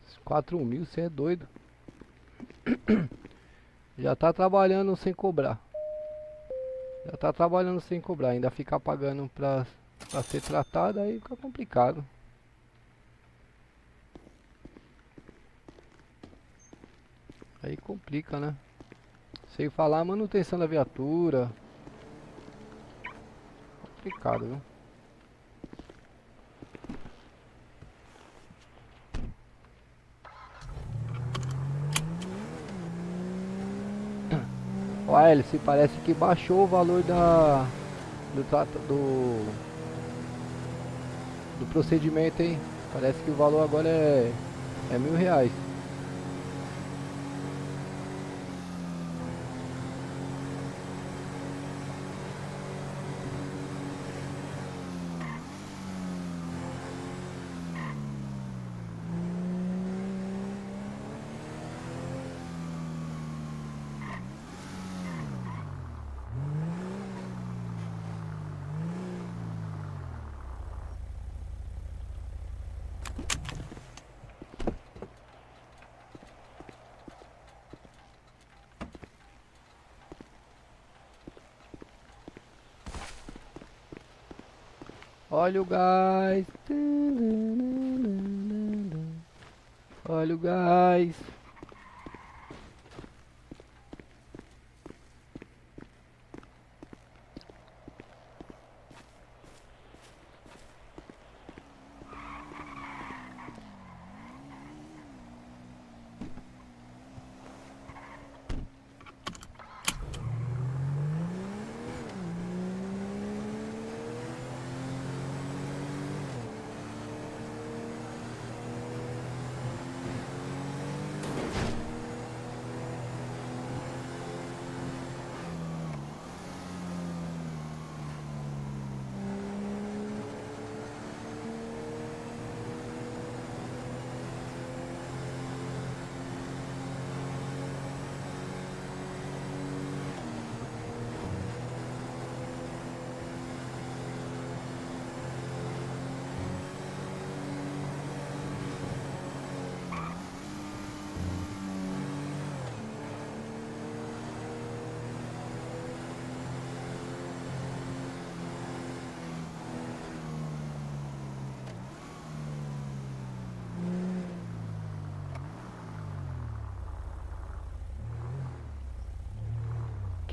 Esses 4.000, você é doido. Já tá trabalhando sem cobrar. Já tá trabalhando sem cobrar. Ainda ficar pagando pra ser tratado, aí fica complicado. Aí complica, né? Sem falar a manutenção da viatura. Complicado, viu? Ó, Hélice, parece que baixou o valor do procedimento, hein? Parece que o valor agora é R$ 1.000. Olha o gás. Olha o gás.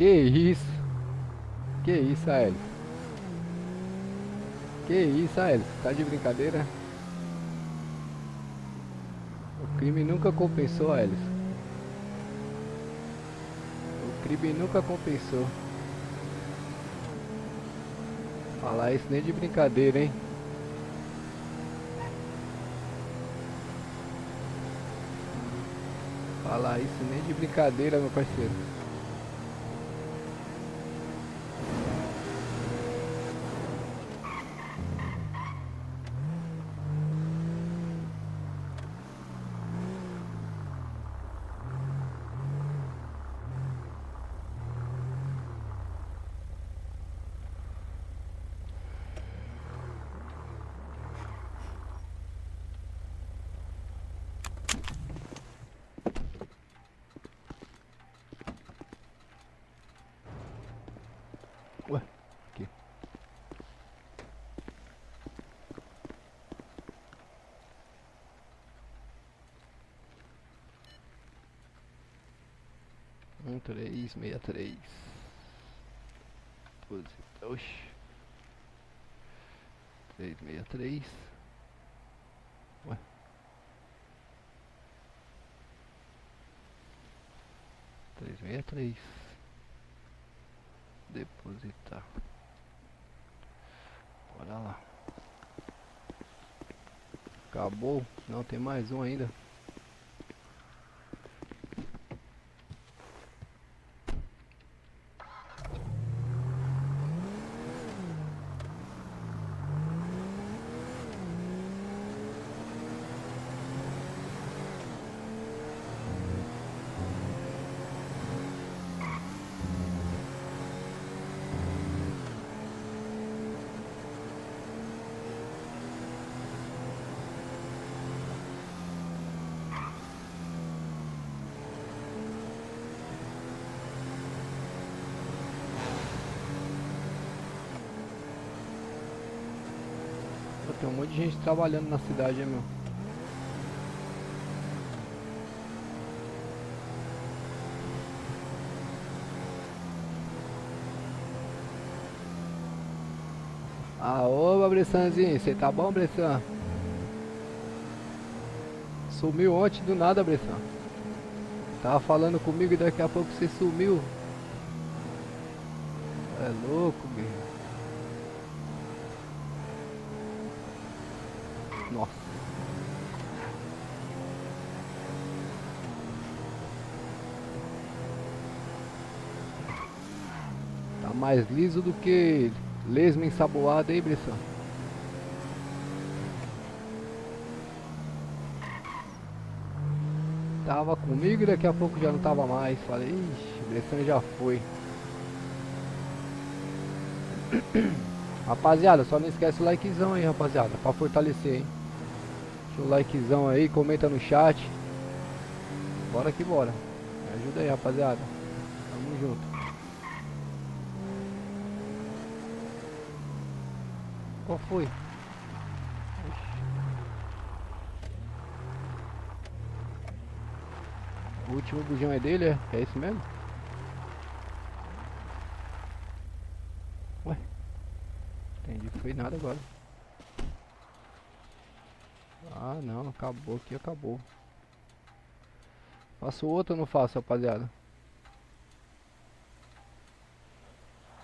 Que isso? Que isso, Aélis? Que isso, Aélis? Tá de brincadeira? O crime nunca compensou, Aélis. O crime nunca compensou. Falar isso nem de brincadeira, hein? Falar isso nem de brincadeira, meu parceiro. Ué, aqui. Um, 363. Oxi. 363. Ué. 363. Depositar. Bora lá. Acabou? Não, tem mais um ainda. Tem um monte de gente trabalhando na cidade, hein, meu. Ah, ô, Bressanzinho, você tá bom, Bressan? Sumiu ontem do nada, Bressan. Tava falando comigo e daqui a pouco você sumiu. É louco, guerreiro. Nossa. Tá mais liso do que lesma ensaboada, hein, Bressan? Tava comigo e daqui a pouco já não tava mais. Falei, ixi, Bressan já foi. Rapaziada, só não esquece o likezão aí, rapaziada, pra fortalecer, hein? Deixa o likezão aí, comenta no chat. Bora que bora. Me ajuda aí, rapaziada. Tamo junto. Qual foi? O último bujão é dele, é? É esse mesmo? Ué. Entendi, foi nada agora. Ah não, acabou aqui, acabou. Faço outro ou não faço, rapaziada?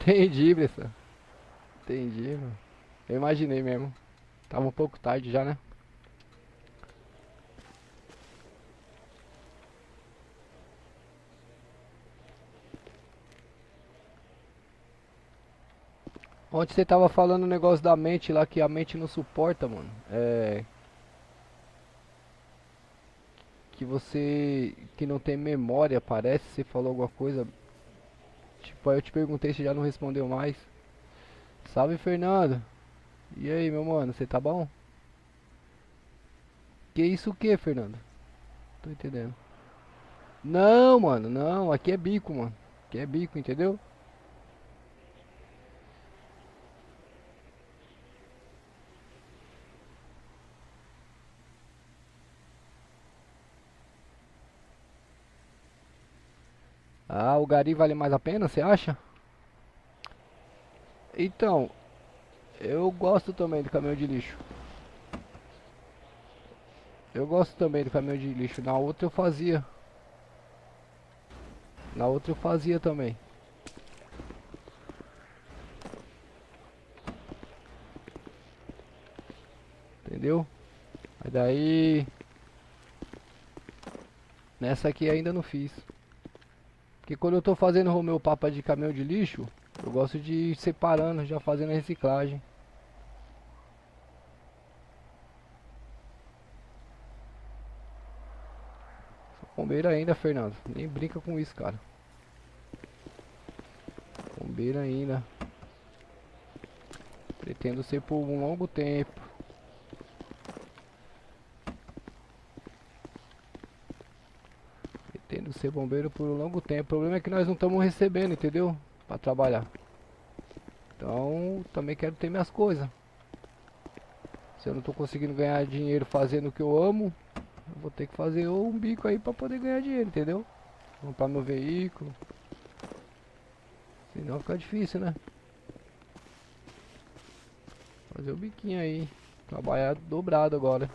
Entendi, Bressa. Entendi, mano. Eu imaginei mesmo. Tava um pouco tarde já, né? Ontem você tava falando o negócio da mente lá, que a mente não suporta, mano. É... Que você... Que não tem memória, parece. Você falou alguma coisa. Tipo, aí eu te perguntei se já não respondeu mais. Salve, Fernando. E aí, meu mano, você tá bom? Que isso o que, Fernando? Tô entendendo. Não, mano, não. Aqui é bico, mano. Aqui é bico, entendeu? Ah, o gari vale mais a pena, você acha? Então, eu gosto também do caminhão de lixo. Eu gosto também do caminhão de lixo. Na outra eu fazia. Na outra eu fazia também. Entendeu? Aí daí... Nessa aqui ainda não fiz. Porque quando eu tô fazendo o meu papo de caminhão de lixo, eu gosto de ir separando, já fazendo a reciclagem. Sou bombeiro ainda, Fernando. Nem brinca com isso, cara. Bombeiro ainda. Pretendo ser por um longo tempo. Pretendo ser bombeiro por um longo tempo. O problema é que nós não estamos recebendo, entendeu? Pra trabalhar. Então, também quero ter minhas coisas. Se eu não tô conseguindo ganhar dinheiro fazendo o que eu amo, eu vou ter que fazer um bico aí pra poder ganhar dinheiro, entendeu? Comprar meu veículo. Senão fica difícil, né? Fazer o biquinho aí. Trabalhar dobrado agora.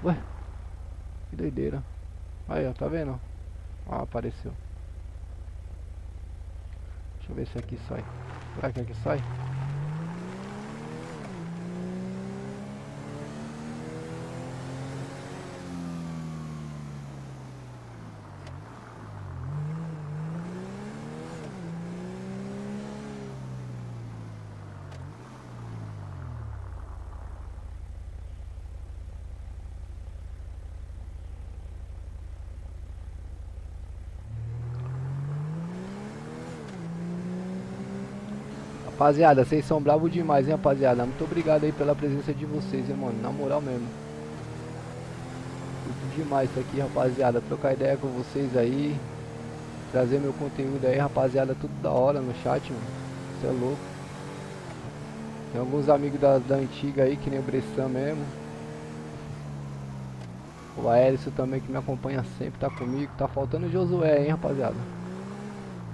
Ué, que doideira. Aí, ó, tá vendo? Ah, apareceu. Deixa eu ver se aqui sai. Será que aqui sai? Rapaziada, vocês são bravos demais, hein, rapaziada. Muito obrigado aí pela presença de vocês, hein, mano. Na moral mesmo. Curto demais isso aqui, rapaziada. Trocar ideia com vocês aí. Trazer meu conteúdo aí, rapaziada. Tudo da hora no chat, mano. Você é louco. Tem alguns amigos da antiga aí, que nem o Bressan mesmo. O Aércio também, que me acompanha sempre, tá comigo. Tá faltando o Josué, hein, rapaziada.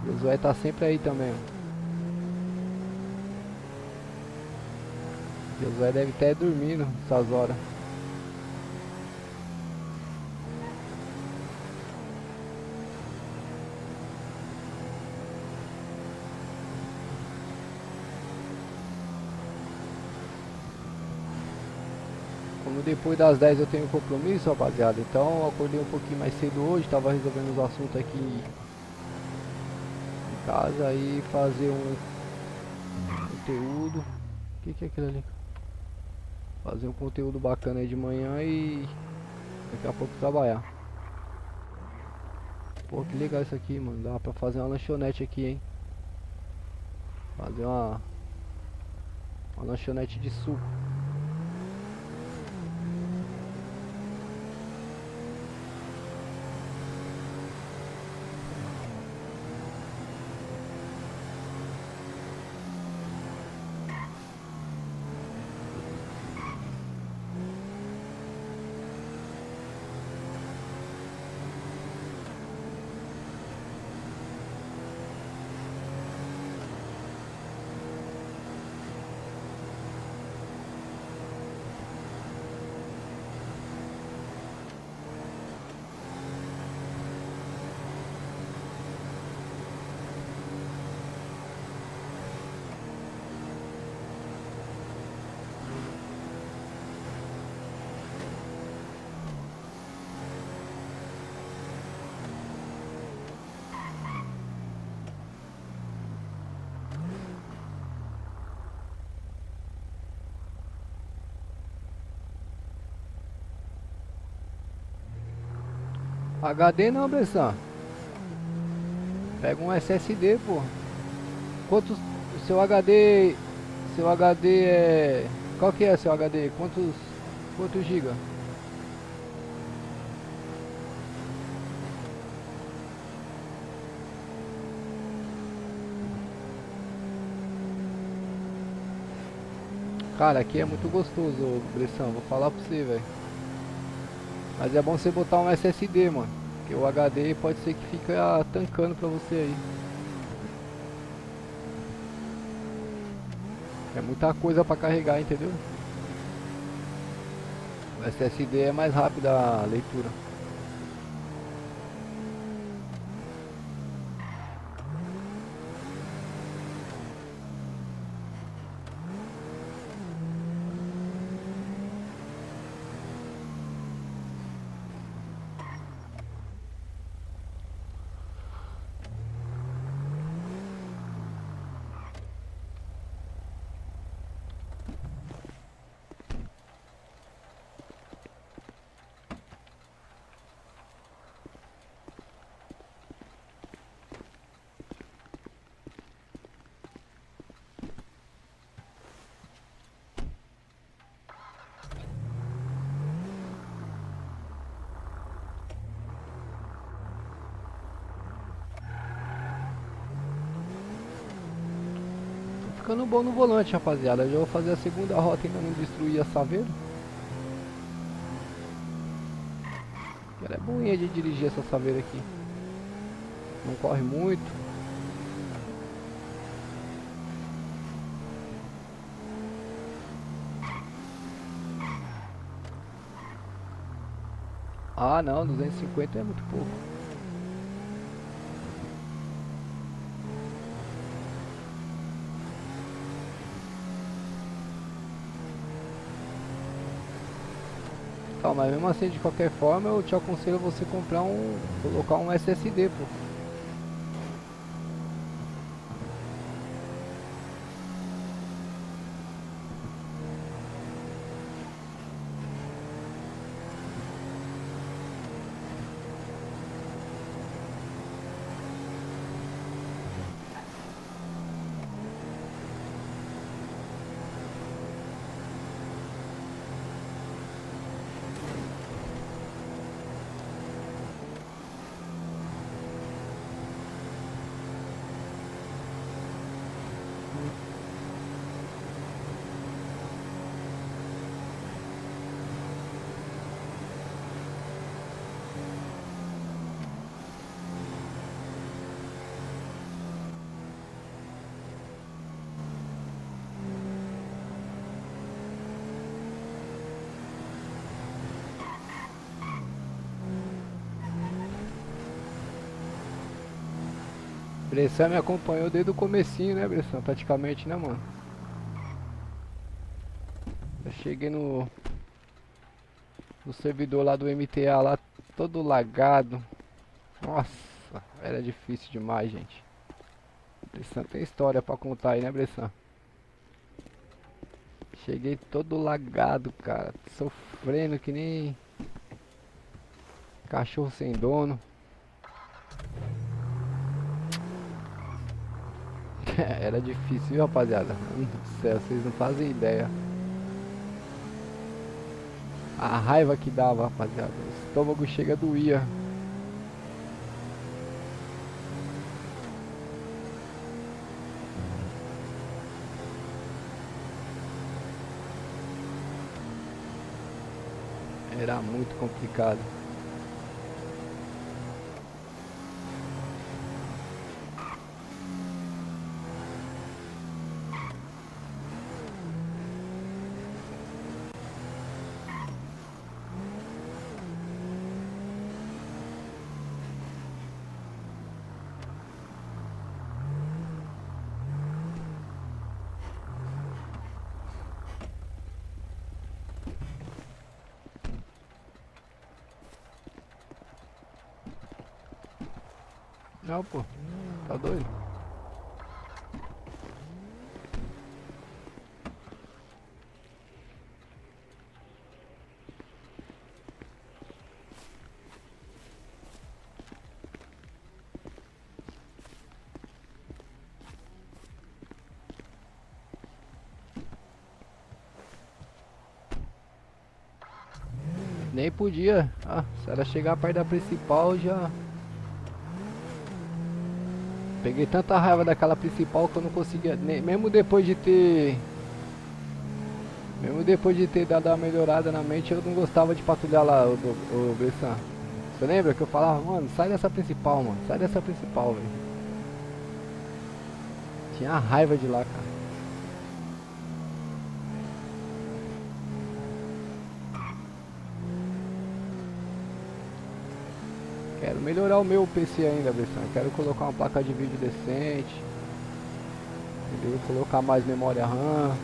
O Josué tá sempre aí também, mano. Josué deve estar dormindo essas horas. Como depois das 10 eu tenho compromisso, rapaziada. Então eu acordei um pouquinho mais cedo hoje. Tava resolvendo os assuntos aqui em casa. E fazer um conteúdo. O que é aquilo ali? Fazer um conteúdo bacana aí de manhã e daqui a pouco trabalhar. Pô, que legal isso aqui, mano. Dá pra fazer uma lanchonete aqui, hein. Fazer uma lanchonete de suco. HD não, Bressan. Pega um SSD, pô. Quantos... Seu HD... Seu HD é... Qual que é seu HD? Quantos giga? Cara, aqui é muito gostoso, Bressan. Vou falar pra você, velho. Mas é bom você botar um SSD, mano. Porque o HD pode ser que fica tancando pra você aí. É muita coisa pra carregar, entendeu? O SSD é mais rápido a leitura. Ficando bom no volante, rapaziada. Eu já vou fazer a segunda rota e ainda não destruir a Saveiro. Ela é boinha de dirigir essa Saveiro aqui. Não corre muito. Ah não, 250 é muito pouco. Tá, mas mesmo assim, de qualquer forma, eu te aconselho você comprar colocar um SSD, pô. Bressan me acompanhou desde o comecinho, né, Bressan? Praticamente, né, mano? Eu cheguei no servidor lá do MTA, lá todo lagado. Nossa, era difícil demais, gente. Bressan tem história pra contar aí, né, Bressan? Cheguei todo lagado, cara. Sofrendo que nem cachorro sem dono. Era difícil, viu, rapaziada? Meu Deus do céu, vocês não fazem ideia. A raiva que dava, rapaziada. O estômago chega a doía. Era muito complicado. Não, pô. Tá doido? Nem podia. Ah, se ela chegar perto da principal já... Peguei tanta raiva daquela principal que eu não conseguia, mesmo depois de ter Mesmo depois de ter dado uma melhorada na mente, eu não gostava de patrulhar lá, o Bressan. Você lembra que eu falava, mano, sai dessa principal, mano, sai dessa principal, velho. Tinha raiva de lá, cara. Quero melhorar o meu PC ainda, Bressan. Quero colocar uma placa de vídeo decente. Entendeu? Colocar mais memória RAM.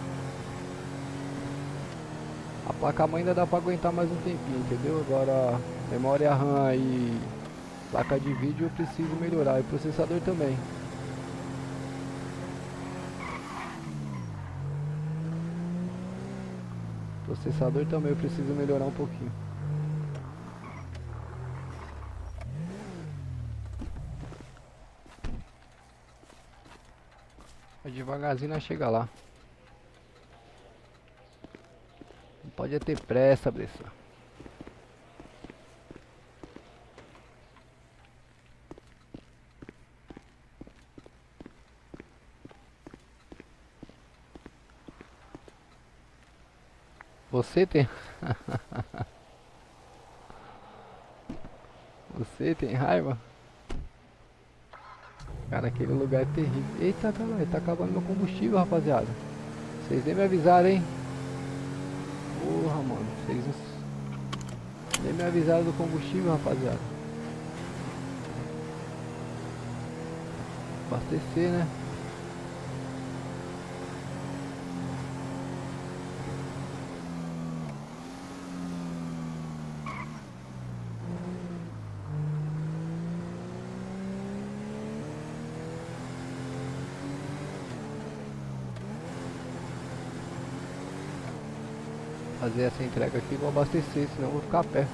A placa-mãe ainda dá pra aguentar mais um tempinho, entendeu? Agora, memória RAM e placa de vídeo eu preciso melhorar. E processador também. Processador também eu preciso melhorar um pouquinho. Devagarzinho nós chega lá. Não pode ter pressa, Bressan. Você tem... Você tem raiva? Cara, aquele lugar é terrível. Eita, cara, ele tá acabando meu combustível, rapaziada. Vocês nem me avisaram, hein? Porra, mano. Vocês nem me avisaram do combustível, rapaziada. Abastecer, né? Fazer essa entrega aqui e vou abastecer, senão eu vou ficar a pé.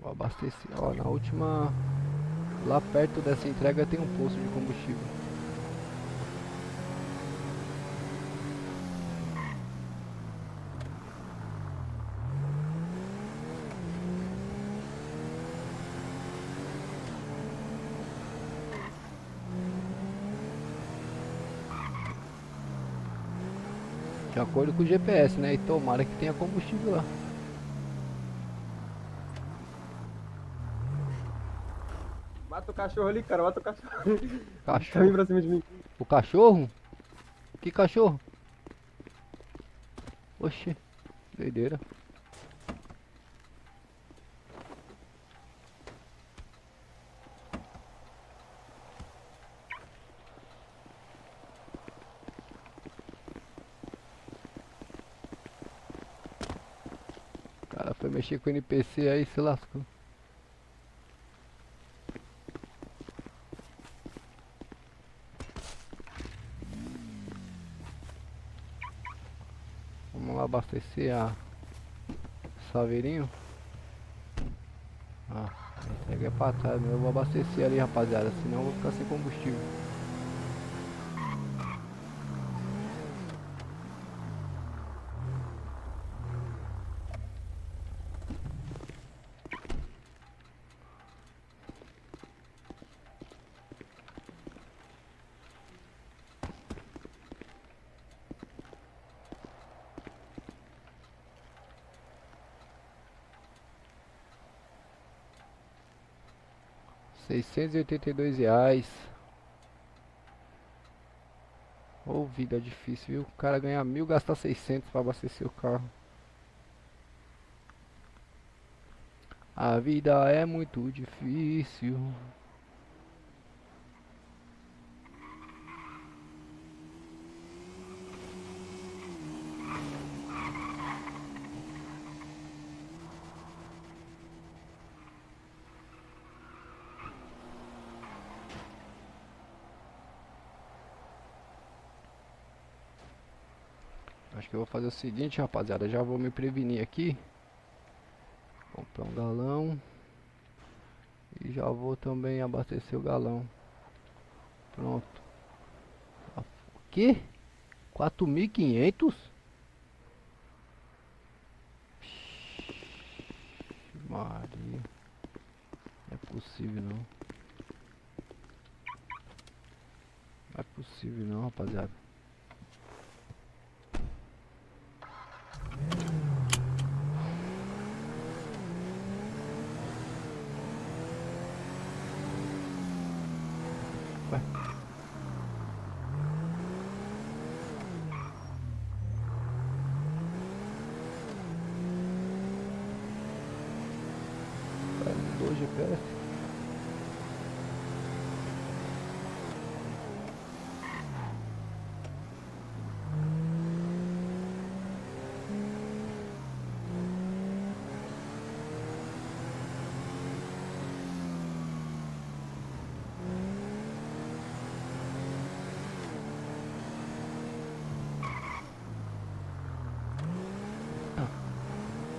Vou abastecer, ó, na última... Lá perto dessa entrega tem um posto de combustível. De acordo com o GPS, né? E tomara que tenha combustível lá. Mata o cachorro ali, cara, mata o cachorro. Tá vindo Cachorro? pra cima de mim. O cachorro? Que cachorro? Oxi, doideira. O cara foi mexer com o NPC aí, se lascou. Vamos lá abastecer a Saveirinho. Ah, a entrega é pra trás, mas eu vou abastecer ali, rapaziada, senão eu vou ficar sem combustível. R$ 682. Ô, vida difícil, viu? O cara ganha 1.000, gasta 600 pra abastecer o carro. A vida é muito difícil. Acho que eu vou fazer o seguinte, rapaziada. Já vou me prevenir aqui. Comprar um galão. E já vou também abastecer o galão. Pronto. O que? 4.500? Maria. Não é possível não. Não é possível não, rapaziada. Ué. Vai, mudou o GPS.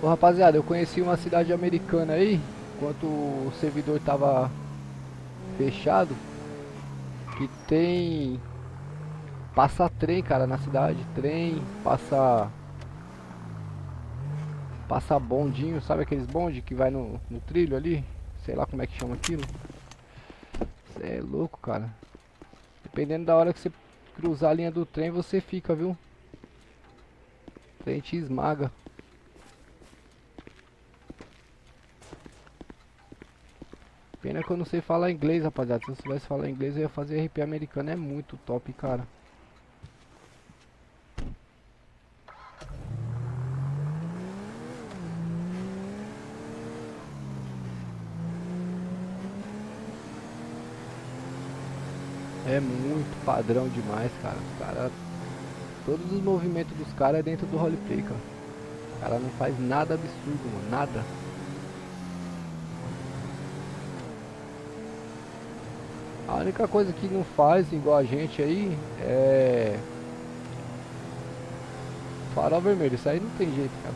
Ô rapaziada, eu conheci uma cidade americana aí, enquanto o servidor tava fechado, que tem... Passa trem, cara, na cidade, trem, passa bondinho, sabe aqueles bonde que vai no trilho ali? Sei lá como é que chama aquilo. Cê é louco, cara. Dependendo da hora que você cruzar a linha do trem, você fica, viu? O trem te esmaga. Pena que eu não sei falar inglês, rapaziada. Se eu soubesse falar inglês, eu ia fazer RP americano. É muito top, cara. É muito padrão demais, cara. Todos os movimentos dos caras é dentro do roleplay, cara. O cara não faz nada absurdo, mano. Nada. A única coisa que não faz igual a gente aí é farol vermelho. Isso aí não tem jeito, cara.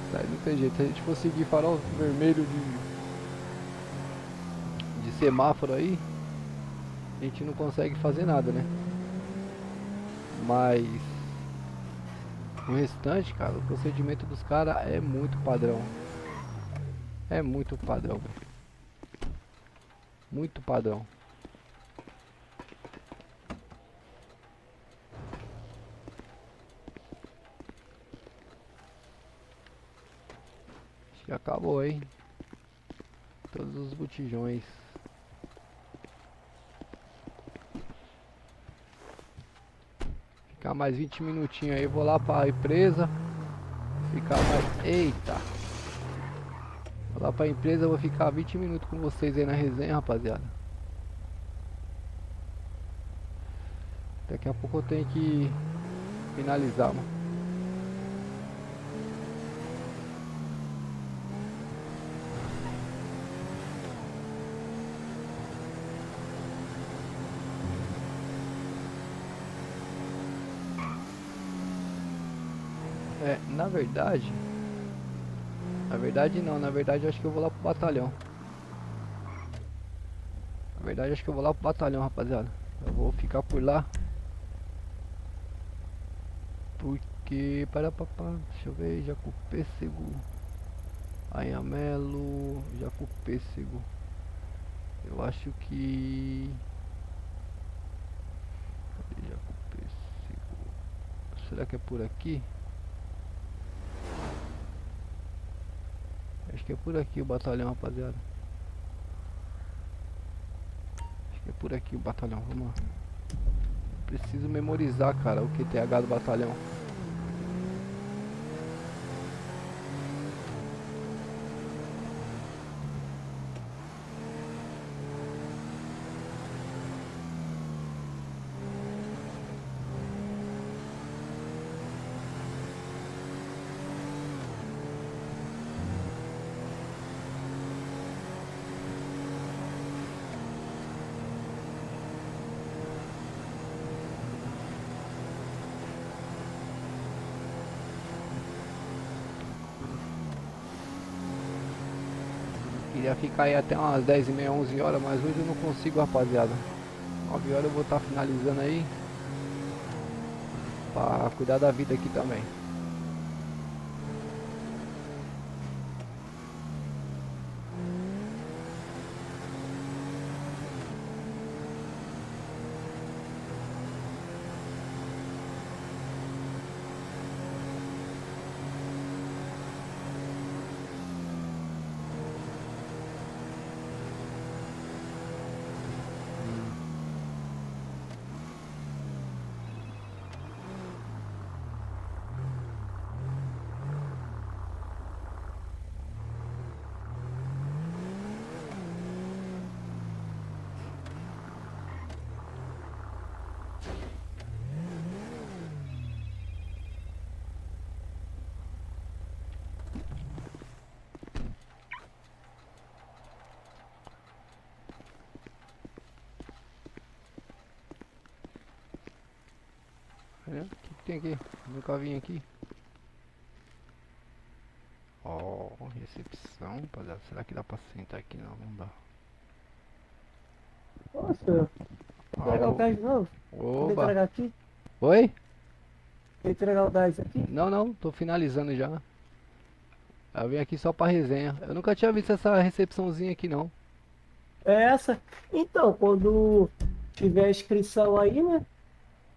Isso aí não tem jeito. Se a gente for seguir farol vermelho de semáforo aí, a gente não consegue fazer nada, né? Mas o restante, cara, o procedimento dos caras é muito padrão. É muito padrão, velho. Muito padrão. Acho que acabou, hein? Todos os botijões. Ficar mais 20 minutinhos aí, eu vou lá pra empresa. Ficar mais... Eita! Vou lá pra empresa, vou ficar 20 minutos com vocês aí na resenha, rapaziada. Daqui a pouco eu tenho que finalizar, mano. É, na verdade não, na verdade eu acho que eu vou lá pro batalhão. Na verdade acho que eu vou lá pro batalhão, rapaziada. Eu vou ficar por lá. Porque, deixa eu ver, Jacupêssego, Anhamelo, Jacupêssego. Eu acho que... Cadê Jacupêssego? Será que é por aqui? Acho que é por aqui o batalhão, rapaziada. Acho que é por aqui o batalhão, vamos lá. Preciso memorizar, cara, o QTH do batalhão. Queria ficar aí até umas 10h30, 11 horas, mas hoje eu não consigo, rapaziada. 9 horas eu vou estar finalizando aí. Pra cuidar da vida aqui também. O que tem aqui? Nunca vim aqui. Ó, recepção, rapaziada. Será que dá pra sentar aqui? Não, não dá. Nossa, vou entregar o gás de novo? Vou Oba! entregar aqui? Oi? Vou entregar o gás aqui? Não, não, tô finalizando já. Eu vim aqui só pra resenha. Eu nunca tinha visto essa recepçãozinha aqui não. É essa? Então, quando tiver a inscrição aí, né?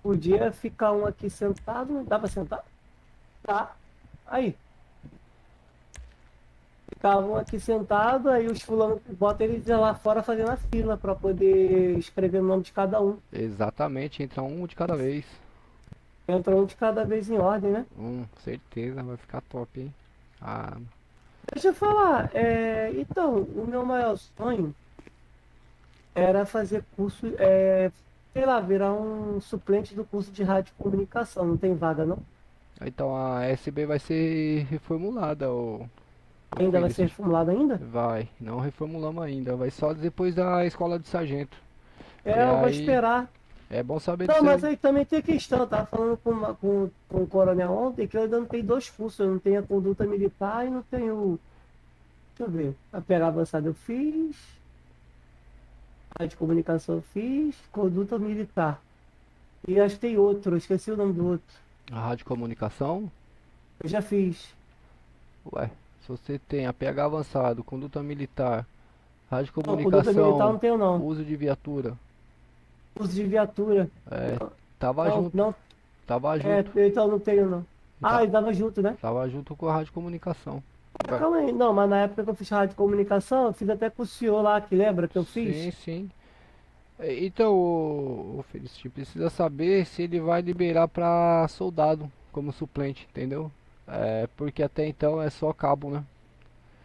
Podia ficar um aqui sentado. Dá pra sentar? Tá. Aí. Ficava um aqui sentado, aí os fulanos botam eles lá fora fazendo a fila pra poder escrever o nome de cada um. Exatamente, entra um de cada vez. Entra um de cada vez em ordem, né? Certeza, vai ficar top, hein? Ah, Deixa eu falar, então, o meu maior sonho era fazer curso, sei lá, virar um suplente do curso de rádio e comunicação. Não tem vaga, não? então a SB vai ser reformulada, ô Ainda vai ser Felicity. reformulado ainda? Vai, não reformulamos ainda, vai só depois da escola de sargento. E Eu vou aí, esperar. é bom saber Não, disso mas aí. aí também tem questão. Eu tava falando com o coronel ontem que eu ainda não tenho dois cursos. Eu não tenho a conduta militar e não tenho. Deixa eu ver. A PH avançada eu fiz. A de comunicação eu fiz. Conduta militar. E acho que tem outro. Eu esqueci o nome do outro. A rádio comunicação, Eu já fiz. ué, se você tem a PH avançado, conduta militar, rádio Não, conduta militar eu não comunicação, tenho, não. uso de viatura, Uso de viatura. tava Não, junto, não. tava junto, Então não tenho, não. Ah, ele dava junto, né? tava junto com a rádio comunicação. Calma aí. Não, mas na época que eu fiz rádio de comunicação, eu fiz até com o senhor lá, que lembra que eu fiz? Sim, sim. Então, o Felicity precisa saber se ele vai liberar pra soldado como suplente, entendeu? Porque até então é só cabo, né?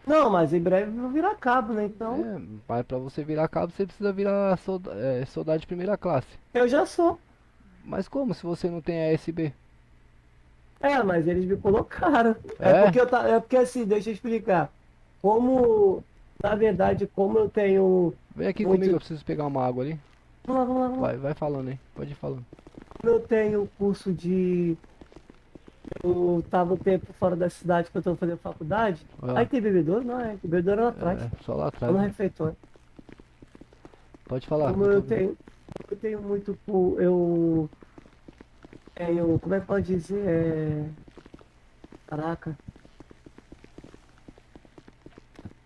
Não, mas em breve eu vou virar cabo, né? Então, Mas pra você virar cabo, você precisa virar soldado de primeira classe. eu já sou. Mas como se você não tem a SB? Mas eles me colocaram. É? É porque assim, deixa eu explicar. Como, na verdade, como eu tenho. Vem aqui muito- comigo, eu preciso pegar uma água ali. Vamos lá, vamos lá, vamos lá. Vai falando aí, pode ir falando. Como eu tenho curso de. Eu tava um tempo fora da cidade que eu tô fazendo faculdade. Ah. Aí tem bebedouro? Não, bebedouro é lá atrás. Só lá Lá atrás. no Né? refeitório. Pode falar. Como eu tenho muito. Eu tenho. Como é que pode dizer? Caraca.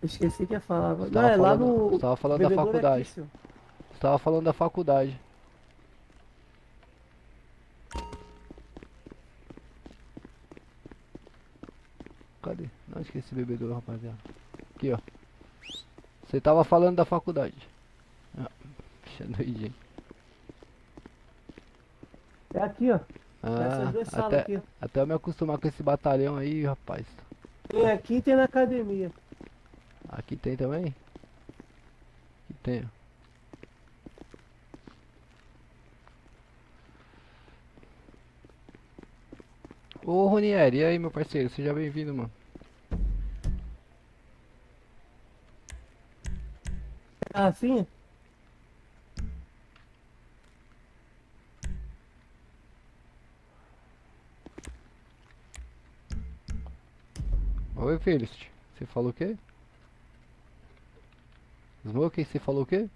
Eu esqueci que ia falar. Você Não, tava lá falando- no. você tava falando da bebedouro é aqui, faculdade. senhor. Você tava falando da faculdade. Cadê? Não esqueci bebedouro, rapaziada. Aqui, ó. Você tava falando da faculdade. Puxa, doidinho. É aqui, ó. Essas duas salas até, aqui, ó. até eu me acostumar com esse batalhão aí, rapaz. Tem aqui e tem na academia. Aqui tem também? Aqui tem, ó. Ô Ronieri, e aí meu parceiro, seja bem-vindo, mano. Assim? Oi, Felicity. Você falou o quê? Smokey, você falou o quê?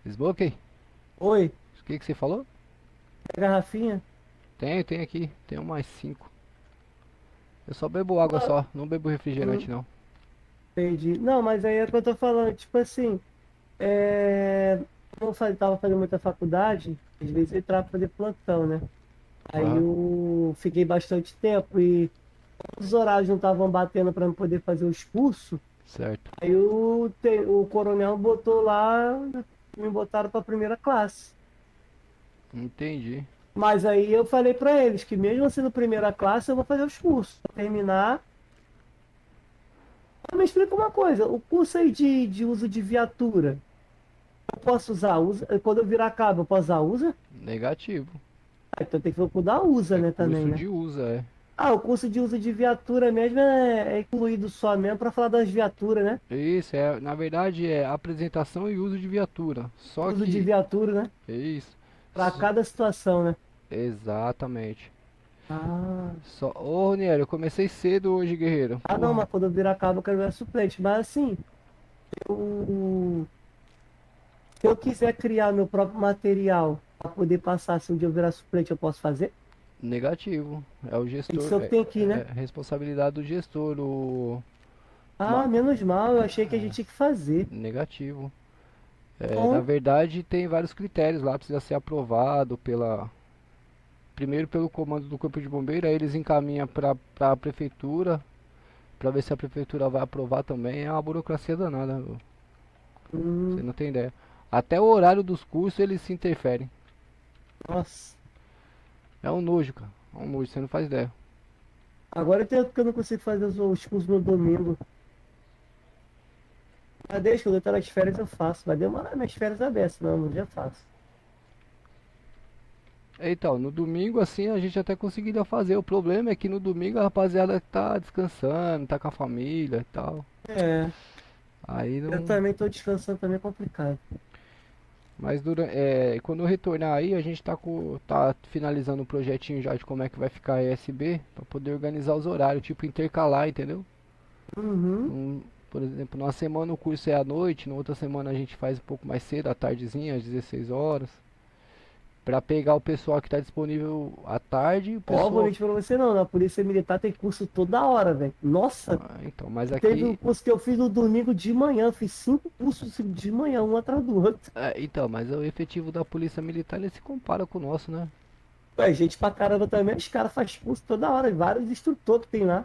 Smokey, Oi, o que você falou? a garrafinha? Tenho aqui. Tenho mais 5. Eu só bebo água só, não bebo refrigerante não. Entendi. Não, mas aí é o que eu tô falando, tipo assim, como eu tava fazendo muita faculdade, às vezes eu entrava pra fazer plantão, né? Aí Aham. eu fiquei bastante tempo e os horários não estavam batendo para eu poder fazer os cursos. Certo. Aí o coronel botou lá, me botaram para primeira classe. Entendi. Mas aí eu falei para eles que mesmo sendo primeira classe eu vou fazer os cursos. Pra terminar. Me explica uma coisa, o curso aí de uso de viatura, eu posso usar usa? Quando eu virar cabo, eu posso usar usa? Negativo. Ah, então tem que procurar usa, É né, também, curso né? de usa, é. Ah, o curso de uso de viatura mesmo é incluído só mesmo para falar das viaturas, né? Isso, na verdade é apresentação e uso de viatura. Só Uso de que, viatura, né? é isso. Para cada situação, né? Exatamente. Ah, Ô, Roniero, eu comecei cedo hoje, guerreiro. não, Porra. mas quando eu virar cabo eu quero virar suplente. Mas assim, eu, se eu quiser criar meu próprio material para poder passar, se um dia eu virar suplente, eu posso fazer? Negativo. É o gestor. Isso eu tenho aqui, né? É responsabilidade do gestor, Ah, menos mal, eu achei que a gente tinha que fazer. negativo. Bom. Na verdade, tem vários critérios lá, precisa ser aprovado primeiro pelo comando do Corpo de Bombeiro, aí eles encaminham para a prefeitura, para ver se a prefeitura vai aprovar também. É uma burocracia danada, você não tem ideia. Até o horário dos cursos eles se interferem. Nossa. É um nojo, cara. É um nojo, você não faz ideia. Agora tem que eu não consigo fazer os cursos no domingo. Mas deixa, quando eu tô nas férias eu faço. Vai demorar minhas férias abertas, não, um dia eu faço. Então, no domingo assim a gente até conseguiria fazer. O problema é que no domingo a rapaziada tá descansando, tá com a família e tal. É, Aí eu não. também tô descansando, também é complicado. Mas quando eu retornar aí, a gente tá finalizando o projetinho já de como é que vai ficar a ESB, pra poder organizar os horários, tipo intercalar, entendeu? Uhum. Por exemplo, numa semana o curso é à noite, na outra semana a gente faz um pouco mais cedo, à tardezinha, às 16 horas. Pra pegar o pessoal que tá disponível à tarde e o Ó, vou pessoal. mentir pra você não, na Polícia Militar tem curso toda hora, velho. Nossa, Então, mas teve um aqui. curso que eu fiz no domingo de manhã, fiz 5 cursos de manhã, um atrás do outro. Então, mas o efetivo da Polícia Militar ele se compara com o nosso, né? Ué, gente pra caramba também, os caras fazem curso toda hora, vários instrutores que tem lá.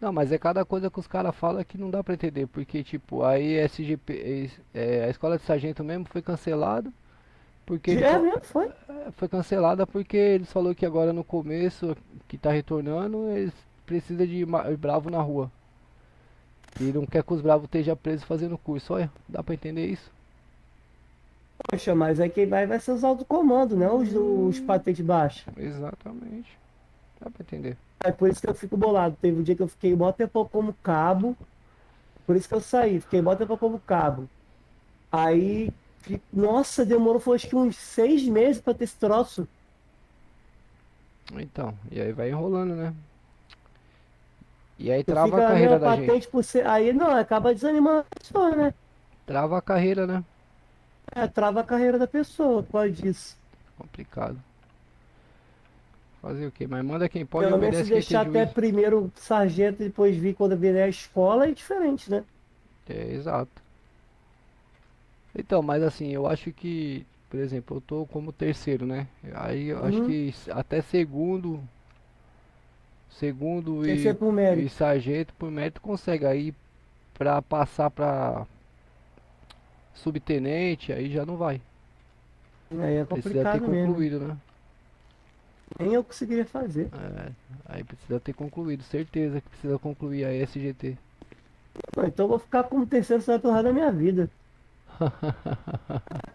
Não, mas é cada coisa que os caras falam que não dá pra entender, porque tipo, a ISGP, a escola de sargento mesmo foi cancelada, porque Mesmo, foi. foi cancelada porque eles falou que agora no começo, que tá retornando, eles precisam de bravo na rua. E não quer que os bravos estejam presos fazendo curso, olha, dá pra entender isso? Poxa, mas aí quem vai ser os alto comando, né? Os patentes baixas. Exatamente, dá pra entender. É por isso que eu fico bolado. Teve um dia que eu fiquei mó tempo como cabo. Por isso que eu saí, fiquei mó tempo como cabo. Aí, nossa, demorou foi acho que uns 6 meses pra ter esse troço. Então, e aí vai enrolando, né? E aí Eu trava fico a na carreira minha da gente. patente por ser. Aí não, acaba desanimando a pessoa, né? Trava a carreira, né? É, trava a carreira da pessoa por causa disso. Complicado. Fazer o quê? Mas manda quem pode, Pelo menos se obedece quem tem deixar até juízo. primeiro sargento e depois vir quando vier a escola é diferente, né? É, exato. Então, mas assim, eu acho que, por exemplo, eu tô como terceiro, né? Aí eu acho que até segundo Tem que ser por mérito. e sargento por mérito consegue. Aí pra passar pra subtenente, aí já não vai. Aí é Precisa ter complicado mesmo. concluído, né? Nem eu conseguiria fazer. Aí precisa ter concluído, certeza que precisa concluir a SGT. Bom, então eu vou ficar como terceiro sargento pro resto da minha vida.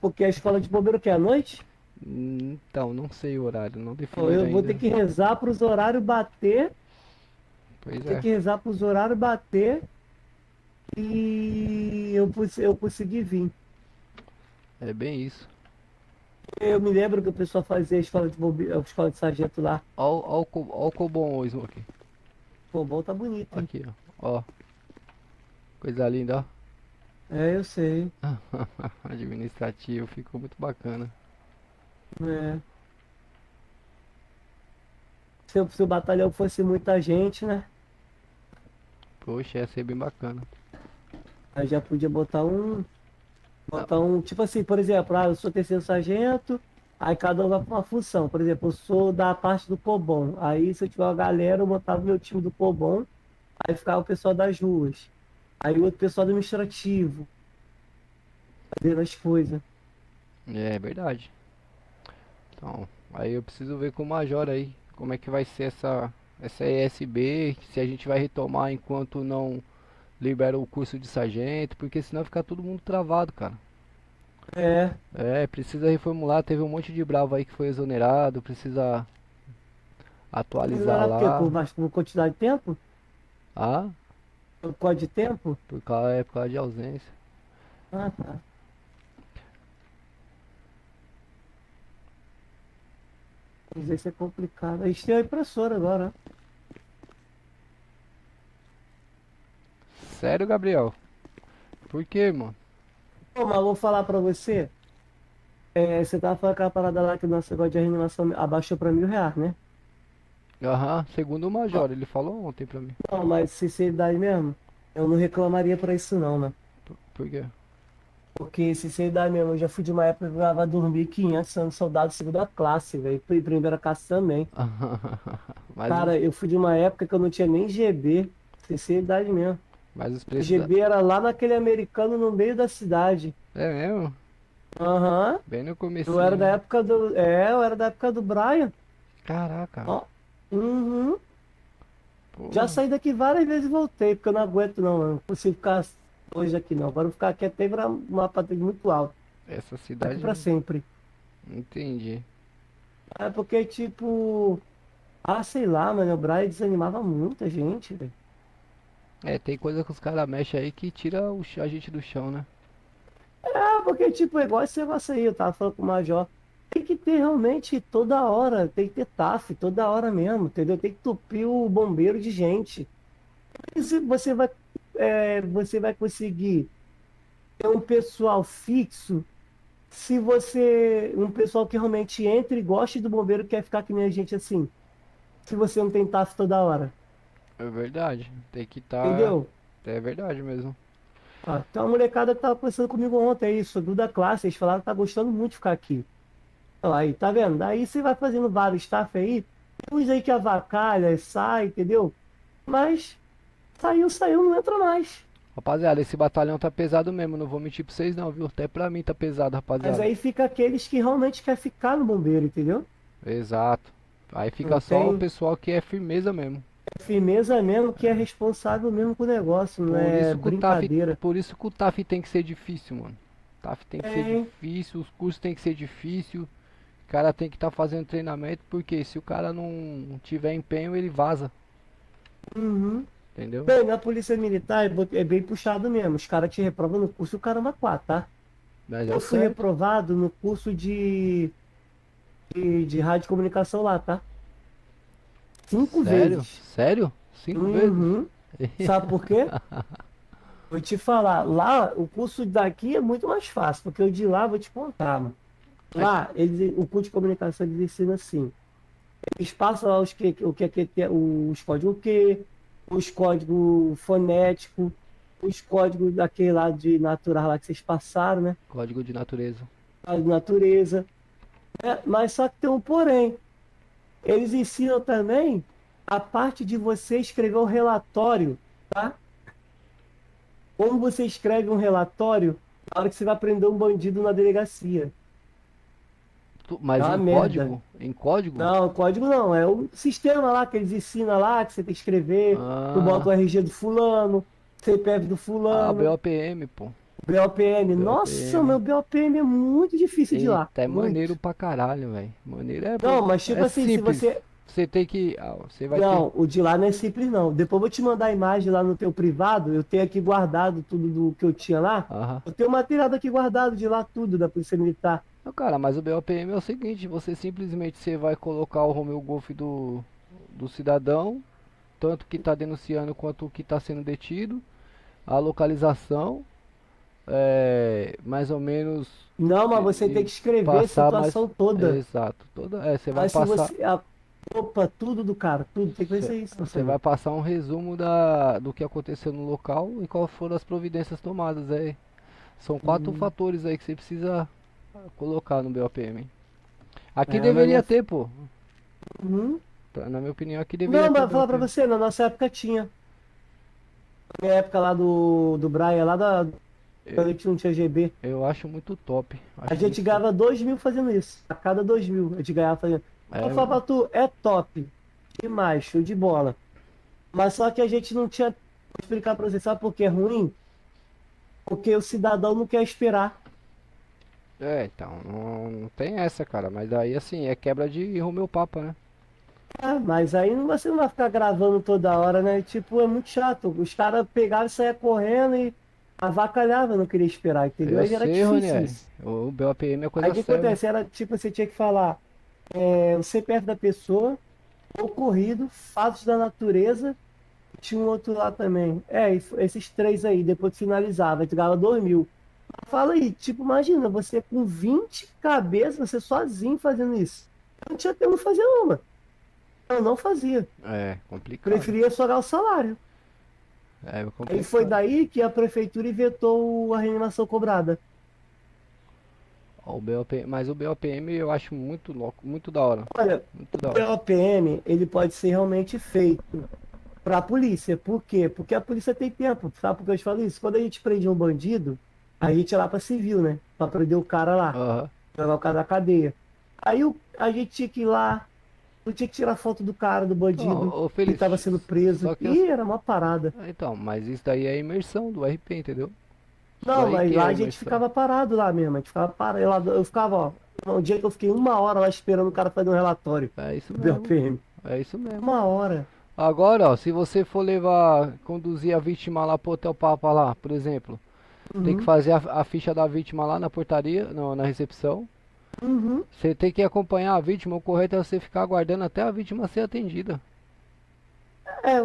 Porque a escola de bombeiro que é à noite? Então, não sei o horário, não defini Então, eu vou ainda. ter que rezar para os horários bater. Pois Ter é. que rezar para os horários bater. E eu consegui vir. É bem isso. Eu me lembro que o pessoal fazia a escola de bombeiro, a escola de sargento lá. Ó o Cobom, ô Smoke. Pô, bom, tá bonito, hein? Aqui, ó. Ó. Coisa linda, ó. É, eu sei. Administrativo, ficou muito bacana. É. Se o batalhão fosse muita gente, né? Poxa, ia ser bem bacana. Aí já podia botar um. Botar um. Tipo assim, por exemplo, eu sou terceiro sargento, aí cada um vai pra uma função. Por exemplo, eu sou da parte do Cobom. Aí se eu tiver uma galera, eu botava o meu time do Cobom, aí ficava o pessoal das ruas. Aí o outro pessoal administrativo, fazendo as coisas. É verdade. Então, aí eu preciso ver com o Major aí, como é que vai ser essa ESB, se a gente vai retomar enquanto não libera o curso de sargento, porque senão fica todo mundo travado, cara. É. É, precisa reformular, teve um monte de bravo aí que foi exonerado, precisa atualizar Era o quê? lá. Por quantidade de tempo? Ah, Por causa de tempo? por causa de ausência. Ah, tá. Mas isso é complicado. A gente tem a impressora agora, né? Sério, Gabriel? Por quê, mano? Pô, mas eu vou falar pra você. Você tava falando aquela parada lá que o nosso negócio de reanimação abaixou pra R$ 1.000, né? Aham, segundo o Ó, Major, ele falou ontem pra mim. não, mas sinceridade mesmo, eu não reclamaria pra isso não, né? Por quê? Porque sinceridade mesmo, eu já fui de uma época que eu ganhava 2.500 sendo soldado de segunda classe, velho. E primeira classe também. Mas Cara, eu fui de uma época que eu não tinha nem GB. Sinceridade mesmo. mas os O preços GB era lá naquele americano no meio da cidade. É mesmo? Aham. Bem no Eu era da comecinho. época do. Eu era da época do Brian. Caraca, Ó. Uhum. Já porra, saí daqui várias vezes e voltei, porque eu não aguento não, eu não consigo ficar hoje aqui não. Agora eu vou ficar aqui até virar uma patente muito alta. essa Aqui pra cidade, sempre. entendi. É porque, tipo. Ah, sei lá, mano, o Brian desanimava muita gente, velho. É, tem coisa que os caras mexem aí que tira a gente do chão, né? Ah, porque, tipo, é igual esse negócio aí, eu tava falando com o Major. Tem que ter realmente toda hora, tem que ter TAF toda hora mesmo, entendeu? Tem que entupir o bombeiro de gente. E se você vai conseguir ter um pessoal fixo se você. Um pessoal que realmente entre e goste do bombeiro quer ficar que nem a gente assim. Se você não tem TAF toda hora. É verdade, tem que estar. Entendeu? É verdade mesmo. Ah, tem uma molecada que tava conversando comigo ontem, é isso, do da classe, eles falaram que tá gostando muito de ficar aqui. Então, aí, tá vendo? Daí você vai fazendo vários staff aí, tem uns aí que avacalha, sai, entendeu? Mas saiu, não entra mais. Rapaziada, esse batalhão tá pesado mesmo, não vou mentir pra vocês não, viu? Até pra mim tá pesado, Mas rapaziada. aí fica aqueles que realmente quer ficar no bombeiro, entendeu? Exato. Aí Não fica só o tem pessoal que é firmeza mesmo. firmeza mesmo, que é responsável mesmo com o negócio, não Por é isso que o TAF, brincadeira. por isso que o TAF tem que ser difícil, mano. O TAF tem que ser Tem. difícil, os cursos tem que ser difícil. O cara tem que estar fazendo treinamento, porque se o cara não tiver empenho, ele vaza, Uhum. entendeu? Bem, na polícia militar é bem puxado mesmo. Os caras te reprovam no curso, o caramba, quatro, tá? Mas é Eu o fui certo. reprovado no curso de radiocomunicação lá, tá? 5 Sério? vezes. Sério? 5 vezes? Uhum. Sabe por quê? Vou te falar, lá o curso daqui é muito mais fácil, porque o de lá vou te contar, mano. Lá, o curso de comunicação eles ensinam assim. Eles passam lá o que é os códigos Q, os códigos fonéticos, os códigos daquele lá de natural lá que vocês passaram, né? Código de natureza. A natureza. Mas só que tem um porém. Eles ensinam também a parte de você escrever o relatório, tá? Como você escreve um relatório na hora que você vai prender um bandido na delegacia. É Mas uma em merda. código? Em código? Não, código não. É o sistema lá que eles ensinam lá, que você tem que escrever. Tu bota o Ah, RG do fulano, CPF do ah, fulano, BOPM, pô. BOPM. Nossa, BOPM. meu BOPM é muito difícil de ir lá. Eita, é maneiro Muito. pra caralho, velho. Maneiro Não, mas tipo é assim, se simples. você. Você tem que. Você vai ter. Não, o de lá não é simples, não. Depois eu vou te mandar a imagem lá no teu privado. Eu tenho aqui guardado tudo do que eu tinha lá. Aham. Eu tenho material aqui guardado de lá tudo, da Polícia Militar. Não, cara, mas o BOPM é o seguinte, você vai colocar o Romeo Golf do cidadão, tanto que tá denunciando quanto o que tá sendo detido, a localização mais ou menos Não, mas você tem que escrever a passar mais. situação toda. Exato, você vai Mas se passar. você. Opa, tudo do cara, tudo. Tem que fazer isso. Você vai passar um resumo do que aconteceu no local e quais foram as providências tomadas aí. São 4 fatores aí que você precisa colocar no BOPM. Aqui É, deveria mas ter, pô. Uhum. Na minha opinião, aqui deveria Não, ter mas falar pra BOPM. você, na nossa época tinha. Na minha época lá do Brian, lá quando a gente não tinha GB. Eu acho muito top. A Acho gente muito ganhava 2.000 fazendo isso. A cada 2.000 a gente ganhava fazendo. Eu falo pra tu, é top. Demais, show de bola. Mas só que a gente não tinha. Vou explicar pra você, sabe por que é ruim? Porque o cidadão não quer esperar. Então, não tem essa, cara. Mas aí, assim, é quebra de Romeu Papa, né? Mas aí você não vai ficar gravando toda hora, né? Tipo, é muito chato. Os caras pegavam e saíam correndo e avacalhava, não queria esperar, entendeu? Eu Aí era sei, difícil Ronieri. isso. O BOPM é Aí coisa o que séria. acontece? Era tipo, você tinha que falar o CPF da pessoa, ocorrido, fatos da natureza, tinha um outro lá também. Esses 3 aí, depois que finalizava, aí tu ganhava 2.000. Fala aí, tipo, imagina, você com 20 cabeças, você sozinho fazendo isso. Eu não tinha como fazer uma. Eu não fazia. É complicado. Preferia só ganhar o salário. É Aí complicado. foi daí que a prefeitura inventou a reanimação cobrada. Ó, mas o BOPM eu acho muito louco, muito da hora. Olha, Muito da o hora. POPM, ele pode ser realmente feito para a polícia. Por quê? Porque a polícia tem tempo. Sabe por que eu te falo isso? Quando a gente prende um bandido, a gente é lá para civil, né? Para prender o cara lá, Aham. levar o cara na cadeia. Aí a gente tinha que ir lá, eu tinha que tirar foto do cara, do bandido, Ô, que Feliz, estava sendo preso. só que Ih, era uma parada. Então, mas isso daí é imersão do RP, entendeu? Isso Não, aí mas que lá é a gente imersão. ficava parado lá mesmo. A gente ficava parado. Eu ficava, ó. Um dia que eu fiquei 1 hora lá esperando o cara fazer um relatório É isso do mesmo. BPM. É isso mesmo. 1 hora. Agora, ó, se você for conduzir a vítima lá pro Hotel Papa lá, por exemplo, tem que Uhum, fazer a ficha da vítima lá na portaria, na recepção. uhum. Você tem que acompanhar a vítima, o correto é você ficar aguardando até a vítima ser atendida.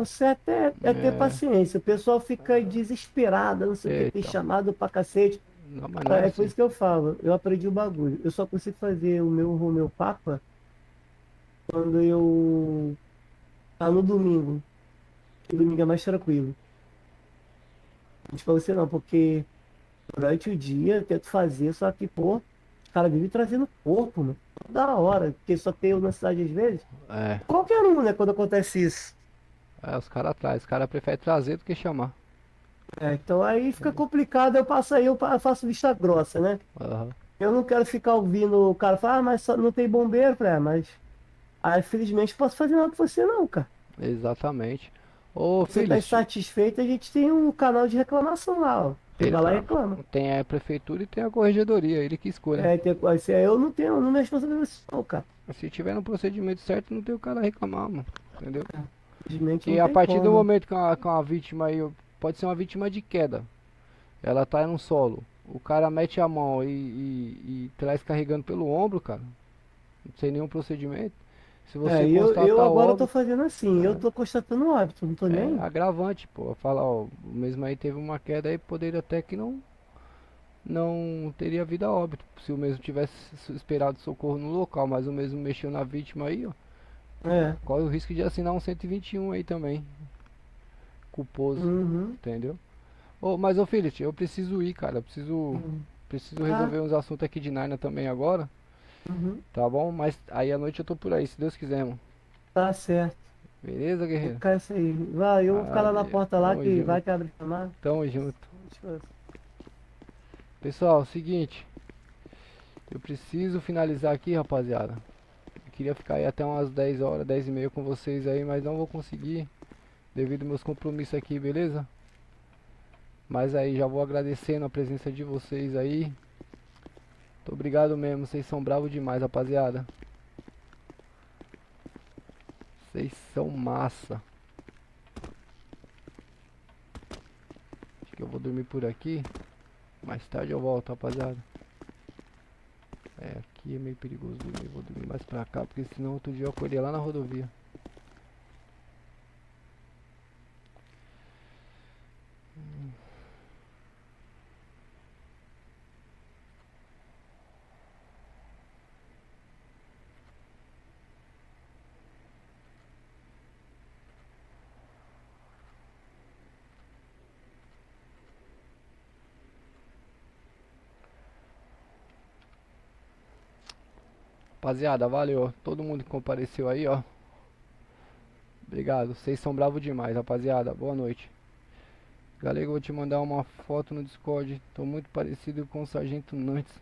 O certo é ter paciência. O pessoal fica desesperado, não sei o que, tem Então, chamado pra cacete. não, mas não é É por assim. isso que eu falo, eu aprendi o bagulho. Eu só consigo fazer o meu Papa quando eu tá no domingo. O domingo é mais tranquilo. Não digo pra você não, porque durante o dia eu tento fazer, só que, pô, os caras vivem trazendo corpo, mano. Da hora, porque só tem eu na cidade às vezes. É, Qualquer um, né, quando acontece isso. os caras atrás, os caras preferem trazer do que chamar. Então aí fica complicado, eu passo aí, eu faço vista grossa, né? Aham. Eu não quero ficar ouvindo o cara falar, mas só não tem bombeiro, mas. Aí, infelizmente, posso fazer nada com você não, cara. Exatamente. Ô, Você tá filhos, insatisfeito, a gente tem um canal de reclamação lá, ó. Você vai lá e reclama. tem a prefeitura e tem a corregedoria, ele que escolhe. Eu não tenho, não me responsabilizo não, cara. Se tiver no procedimento certo, não tem o cara a reclamar, mano. Entendeu? Infelizmente E não a tem partir do como. momento que a vítima aí, pode ser uma vítima de queda, ela tá no solo, o cara mete a mão e traz carregando pelo ombro, cara, sem nenhum procedimento. Se você constatar Eu o agora tô óbito, fazendo assim, eu tô constatando o óbito, não tô nem. é agravante, pô. Fala, ó, o mesmo aí teve uma queda aí, poderia até que não teria vida a óbito, se o mesmo tivesse esperado socorro no local, mas o mesmo mexeu na vítima aí, ó. É. Corre o risco de assinar um 121 aí também. Culposo, Uhum. entendeu? Mas ô Felipe, eu preciso ir, cara. Preciso resolver uns assuntos aqui de Narnia também agora. Uhum. Tá bom? Mas aí à noite eu tô por aí, se Deus quiser, mano. Tá certo. Beleza, guerreiro? Fica isso aí. Vai, eu vou ficar lá na Valeu, porta lá tamo que junto. vai que abre chamar. Tamo junto. Pessoal, seguinte. Eu preciso finalizar aqui, rapaziada. Eu queria ficar aí até umas 10 horas, 10 e meia com vocês aí, mas não vou conseguir. Devido aos meus compromissos aqui, beleza? Mas aí já vou agradecendo a presença de vocês aí. Muito obrigado mesmo, vocês são bravos demais, rapaziada. Vocês são massa. Acho que eu vou dormir por aqui. Mais tarde eu volto, rapaziada. Aqui é meio perigoso dormir. Vou dormir mais pra cá, porque senão outro dia eu acordei lá na rodovia. Rapaziada, valeu. Todo mundo que compareceu aí, ó. Obrigado. Vocês são bravos demais, rapaziada. Boa noite. Galera, eu vou te mandar uma foto no Discord. Tô muito parecido com o Sargento Nantes.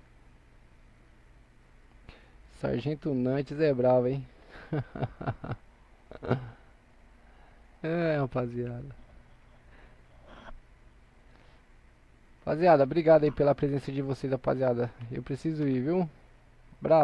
Sargento Nantes é bravo, hein? É, rapaziada. Rapaziada, obrigado aí pela presença de vocês, rapaziada. Eu preciso ir, viu?